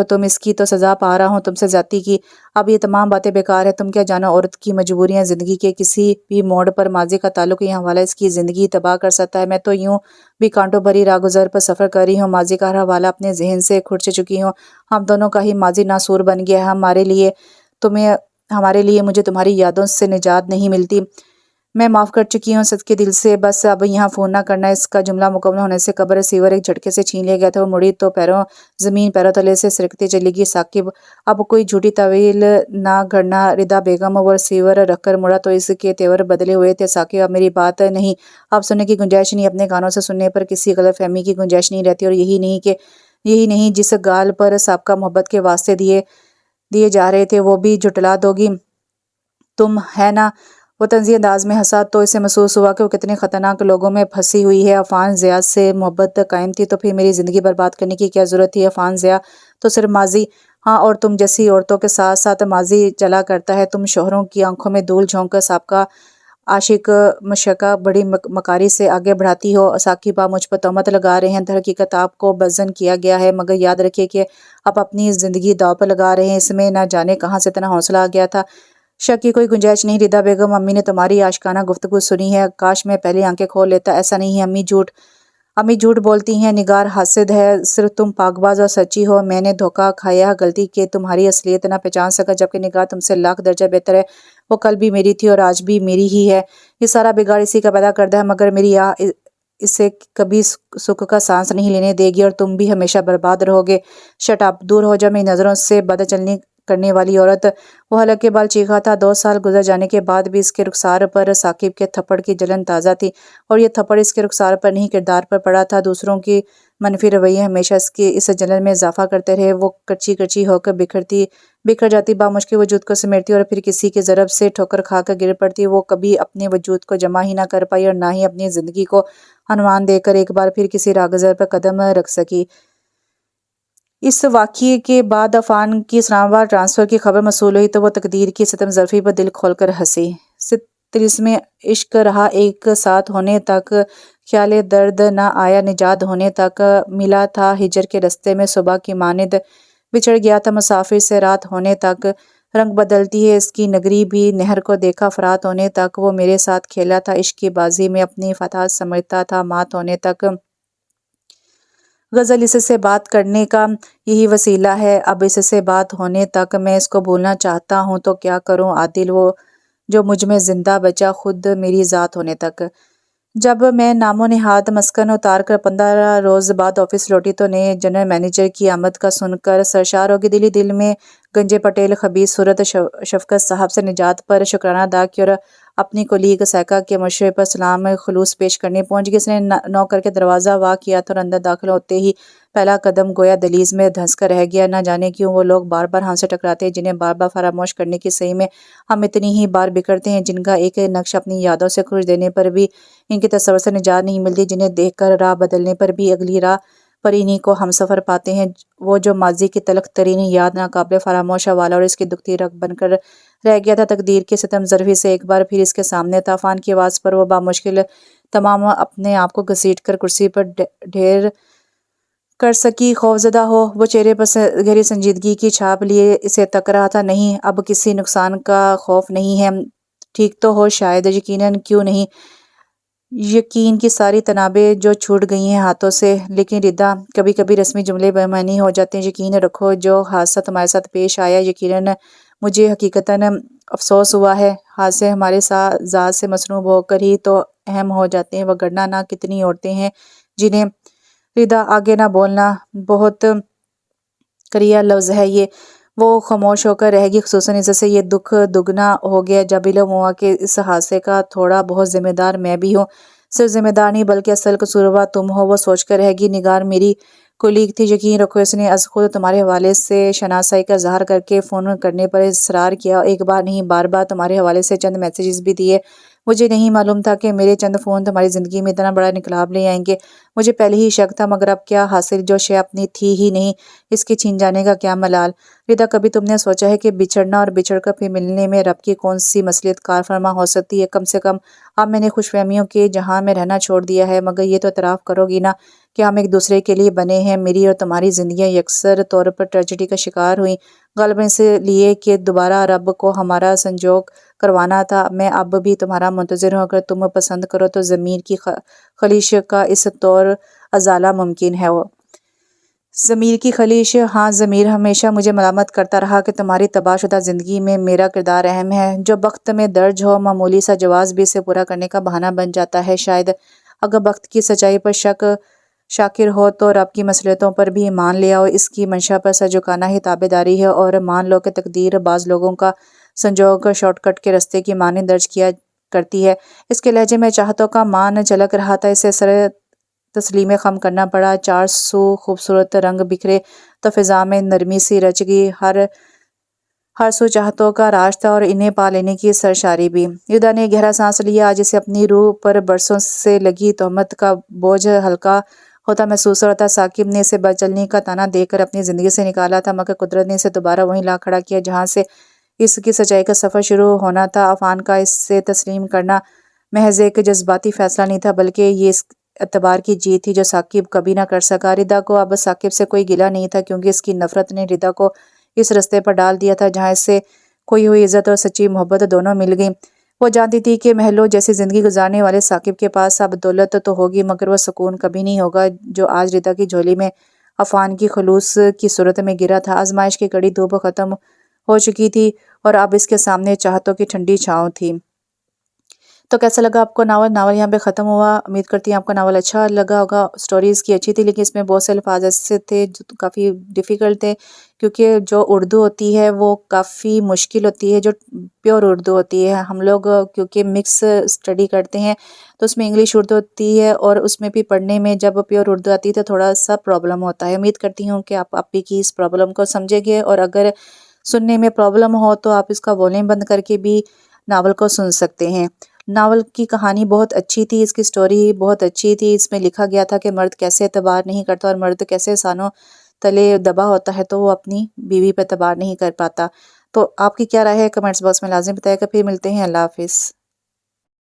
تم، اس کی تو سزا پا رہا ہوں تم سے زیادتی کی۔ اب یہ تمام باتیں بیکار ہیں، تم کیا جانو عورت کی مجبوریاں، زندگی کے کسی بھی موڑ پر ماضی کا تعلق یا حوالہ اس کی زندگی تباہ کر سکتا ہے۔ میں تو یوں بھی کانٹوں بھری راہ گزر پر سفر کر رہی ہوں، ماضی کا ہر حوالہ اپنے ذہن سے کھرچ چکی ہوں، ہم دونوں کا ہی ماضی ناسور بن گیا ہے، ہمارے لیے تمہیں ہمارے لیے مجھے تمہاری یادوں سے نجات نہیں ملتی۔ میں معاف کر چکی ہوں صدقے دل سے، بس اب یہاں فون نہ کرنا۔ اس کا جملہ مکمل ہونے سے قبل ریسیور ایک جھٹکے سے چھین لیا گیا تھا۔ وہ مڑی تو زمین پیروں تلے سے سرکتی چلی گئی۔ ثاقب اب کوئی جھوٹی تعویل نہ گھڑنا۔ ردا بیگم وہ ریسیور رکھ کر مڑا تو اس کے تیور بدلے ہوئے تھے۔ ثاقب اب میری بات نہیں، اب سننے کی گنجائش نہیں، اپنے کانوں سے سننے پر کسی غلط فہمی کی گنجائش نہیں رہتی۔ اور یہی نہیں جس گال پر سابقہ محبت کے واسطے دیے جا رہے تھے وہ بھی جھٹلا دو گی تم، ہے نا؟ وہ طنزی انداز میں ہنسا تو اسے محسوس ہوا کہ وہ کتنے خطرناک لوگوں میں پھنسی ہوئی ہے۔ عفان ضیاء سے محبت قائم تھی تو پھر میری زندگی برباد کرنے کی کیا ضرورت تھی؟ عفان ضیاء تو صرف ماضی، ہاں، اور تم جیسی عورتوں کے ساتھ ساتھ ماضی چلا کرتا ہے۔ تم شوہروں کی آنکھوں میں دھول جھونک کر سابقہ عاشق مشکا بڑی مکاری سے آگے بڑھاتی ہو۔ ثاقب آپ مجھ پر تہمت لگا رہے ہیں، در حقیقت آپ کو بزن کیا گیا ہے، مگر یاد رکھیے کہ آپ اپنی زندگی داؤ پر لگا رہے ہیں۔ اس میں نہ جانے کہاں سے اتنا حوصلہ آ گیا تھا۔ شک کی کوئی گنجائش نہیں ردا بیگم، امی نے تمہاری عاشقانہ گفتگو سنی ہے، کاش میں پہلے آنکھیں کھول لیتا۔ ایسا نہیں ہے امی جھوٹ بولتی ہیں، نگار حاسد ہے، صرف تم پاک باز اور سچی ہو۔ میں نے دھوکہ کھایا ہے، غلطی کہ تمہاری اصلیت نہ پہچان سکا، جبکہ نگار تم سے لاکھ درجہ بہتر ہے۔ وہ کل بھی میری تھی اور آج بھی میری ہی ہے۔ یہ سارا بگاڑ اسی کا پیدا کردہ ہے، مگر میری اسے کبھی سکھ کا سانس نہیں لینے دے گی اور تم بھی ہمیشہ برباد رہو گے۔ شٹ اپ، دور ہو جا میری نظروں سے، بد چلنی کرنے والی عورت۔ وہ حلق کے بال چیخا تھا۔ 2 سال گزر جانے کے بعد بھی اس کے رخسار پر ثاقب کے تھپڑ کی جلن تازہ تھی، اور یہ تھپڑ اس کے رخسار پر نہیں کردار پر پڑا تھا۔ دوسروں کی منفی رویے ہمیشہ اس جلن میں اضافہ کرتے رہے۔ وہ کچی کچی ہو کر بکھر جاتی، بامشکل وجود کو سمیٹتی اور پھر کسی کی ضرب سے ٹھوکر کھا کر گر پڑتی۔ وہ کبھی اپنے وجود کو جمع ہی نہ کر پائی اور نہ ہی اپنی زندگی کو عنوان دے کر ایک بار پھر کسی راہگزر پر قدم رکھ سکی۔ اس واقعے کے بعد عفان کی اسلام آباد ٹرانسفر کی خبر موصول ہوئی تو وہ تقدیر کی ستم ظرفی پر دل کھول کر ہنسی۔ طلسم عشق رہا ایک ساتھ ہونے تک، خیال درد نہ آیا نجات ہونے تک، ملا تھا ہجر کے رستے میں صبح کی مانند، بچھڑ گیا تھا مسافر سے رات ہونے تک، رنگ بدلتی ہے اس کی نگری بھی نہر کو دیکھا فرات ہونے تک، وہ میرے ساتھ کھیلا تھا عشق کی بازی میں اپنی فتح سمجھتا تھا مات ہونے تک۔ غزل اس سے بات کرنے کا یہی وسیلہ ہے، اب اس سے بات ہونے تک میں اس کو بھولنا چاہتا ہوں تو کیا کروں عادل، وہ جو مجھ میں زندہ بچا خود میری ذات ہونے تک۔ جب میں نام و نہاد مسکن اتار کر 15 روز بعد آفس لوٹی تو نئے جنرل مینیجر کی آمد کا سن کر سرشار ہو گئی۔ دل میں گنجے پٹیل خبیث صورت شفقت صاحب سے نجات پر شکرانہ ادا کیا اور اپنی کولیگ سائقہ کے مشورے پر سلام خلوص پیش کرنے پہنچ گئی۔ اس نے نوک کر کے دروازہ وا کیا تھا اور اندر داخل ہوتے ہی پہلا قدم گویا دہلیز میں دھنس کر رہ گیا۔ نہ جانے کیوں وہ لوگ بار بار ہم سے ٹکراتے ہیں جنہیں بار بار فراموش کرنے کی صحیح میں ہم اتنی ہی بار بکھرتے ہیں، جن کا ایک نقش اپنی یادوں سے کھوج دینے پر بھی ان کے تصور سے نجات نہیں ملتی، جنہیں دیکھ کر راہ بدلنے پر بھی اگلی راہ پر انہی کو ہم سفر پاتے ہیں۔ وہ جو ماضی کی تلخ ترین یاد، ناقابل فراموش حوالہ اور اس کی دکھتی رگ بن کر رہ گیا تھا، تقدیر کی ستم ظرفی سے ایک بار پھر اس کے سامنے تھا۔ عفان کی آواز پر وہ بامشکل تمام اپنے آپ کو گھسیٹ کر کرسی پر ڈھیر کر سکی۔ خوفزدہ ہو وہ چہرے پر گہری سنجیدگی کی چھاپ لیے اسے تک رہا تھا۔ نہیں، اب کسی نقصان کا خوف نہیں ہے۔ ٹھیک تو ہو شاید، یقیناً کیوں نہیں، یقین کی ساری تنابیں جو چھوٹ گئی ہیں ہاتھوں سے۔ لیکن ردا، کبھی کبھی رسمی جملے بے معنی ہو جاتے ہیں۔ یقین رکھو جو حادثہ تمہارے ساتھ پیش آیا، یقیناً مجھے حقیقتاً افسوس ہوا ہے۔ حادثے ہمارے ذات سے مصنوع ہو کر ہی تو اہم ہو جاتے ہیں، وگرنہ نہ کتنی عورتیں ہیں جنہیں… ردا، آگے نہ بولنا، بہت کریہ لفظ ہے یہ۔ وہ خاموش ہو کر رہ گئی، خصوصاً اس سے یہ دکھ دگنا ہو گیا جب علم ہوا کہ اس حادثے کا تھوڑا بہت ذمہ دار میں بھی ہوں۔ صرف ذمہ دار نہیں بلکہ اصل قصوروار تم ہو۔ وہ سوچ کر رہ گئی، نگار میری کولیگ تھی، یقین رکھو اس نے از خود تمہارے حوالے سے شناسائی کا اظہار کر کے فون کرنے پر اصرار کیا، ایک بار نہیں بار بار تمہارے حوالے سے چند میسیجز بھی دیے۔ مجھے نہیں معلوم تھا کہ میرے چند فون تمہاری زندگی میں اتنا بڑا انقلاب لے آئیں گے۔ مجھے پہلے ہی شک تھا، مگر اب کیا حاصل، جو شے اپنی تھی ہی نہیں، اس کے چھین جانے کا کیا ملال۔ ردا، کبھی تم نے سوچا ہے کہ بچھڑنا اور بچھڑ کر پھر ملنے میں رب کی کون سی مصلحت کار فرما ہو سکتی ہے؟ کم سے کم اب میں نے خوش فہمیوں کے جہاں میں رہنا چھوڑ دیا ہے، مگر یہ تو اعتراف کرو گی نا کہ ہم ایک دوسرے کے لیے بنے ہیں۔ میری اور تمہاری زندگیاں یکسر طور پر ٹریجڈی کا شکار ہوئیں، غالباً اس لیے کہ دوبارہ رب کو ہمارا سنجوگ کروانا تھا۔ میں اب بھی تمہارا منتظر ہوں، اگر تم پسند کرو تو ضمیر کی خلیش کا اس طور ازالہ ممکن ہے۔ ضمیر کی خلیش، ہاں ضمیر ہمیشہ مجھے ملامت کرتا رہا کہ تمہاری تباہ شدہ زندگی میں میرا کردار اہم ہے۔ جو بخت میں درج ہو معمولی سا جواز بھی اسے پورا کرنے کا بہانہ بن جاتا ہے۔ شاید اگر بخت کی سچائی پر شاکر ہو تو رب کی مصلحتوں پر بھی ایمان لے آؤ۔ اس کی منشا پر سر جھکانا ہی تابعداری ہے، اور مان لو کہ تقدیر بعض لوگوں کا سنجوگ شارٹ کٹ کے رستے کی مانند درج کیا کرتی ہے۔ اس کے لہجے میں چاہتوں کا مان جھلک رہا تھا، اسے سر تسلیم خم کرنا پڑا۔ چار سو خوبصورت رنگ بکھرے تو فضا میں نرمی سی رچ گئی، ہر سو چاہتوں کا راج تھا اور انہیں پا لینے کی سرشاری بھی۔ یودا نے گہرا سانس لیا، آج اسے اپنی روح پر برسوں سے لگی تہمت کا بوجھ ہلکا ہوتا محسوس ہو رہا تھا۔ ثاقب نے اسے بدچلنی کا طعنہ دے کر اپنی زندگی سے نکالا تھا، مگر قدرت نے اسے دوبارہ وہیں لا کھڑا کیا جہاں سے اس کی سچائی کا سفر شروع ہونا تھا۔ عفان کا اسے تسلیم کرنا محض ایک جذباتی فیصلہ نہیں تھا، بلکہ یہ اس اعتبار کی جیت تھی جو ثاقب کبھی نہ کر سکا۔ ردا کو اب ثاقب سے کوئی گلہ نہیں تھا، کیونکہ اس کی نفرت نے ردا کو اس رستے پر ڈال دیا تھا جہاں اس سے کھوئی ہوئی عزت اور سچی محبت دونوں مل گئیں۔ وہ جانتی تھی کہ محلوں جیسی زندگی گزارنے والے ثاقب کے پاس اب دولت تو ہوگی، مگر وہ سکون کبھی نہیں ہوگا جو آج ردا کی جھولی میں عفان کی خلوص کی صورت میں گرا تھا۔ آزمائش کی کڑی دھوپ ختم ہو چکی تھی اور اب اس کے سامنے چاہتوں کی ٹھنڈی چھاؤں تھی۔ تو کیسا لگا آپ کو ناول یہاں پہ ختم ہوا۔ امید کرتی ہیں آپ کو ناول اچھا لگا ہوگا۔ سٹوری اس کی اچھی تھی، لیکن اس میں بہت سے الفاظ ایسے تھے جو کافی ڈیفیکلٹ تھے، کیونکہ جو اردو ہوتی ہے وہ کافی مشکل ہوتی ہے، جو پیور اردو ہوتی ہے۔ ہم لوگ کیونکہ مکس اسٹڈی کرتے ہیں تو اس میں انگلش اردو ہوتی ہے، اور اس میں بھی پڑھنے میں جب پیور اردو آتی ہے تو تھوڑا سا پرابلم ہوتا ہے۔ امید کرتی ہوں کہ آپ بھی کی اس پرابلم کو سمجھیں گے، اور اگر سننے میں پرابلم ہو تو آپ اس کا والیوم بند کر کے بھی ناول کو سن سکتے ہیں۔ ناول کی کہانی بہت اچھی تھی، اس کی سٹوری بہت اچھی تھی۔ اس میں لکھا گیا تھا کہ مرد کیسے اعتبار نہیں کرتا، اور مرد کیسے سانوں تلے دبا ہوتا ہے تو وہ اپنی بیوی پہ اعتبار نہیں کر پاتا۔ تو آپ کی کیا رائے ہے کمنٹس باکس میں لازم بتائے گا۔ پھر ملتے ہیں، اللہ حافظ۔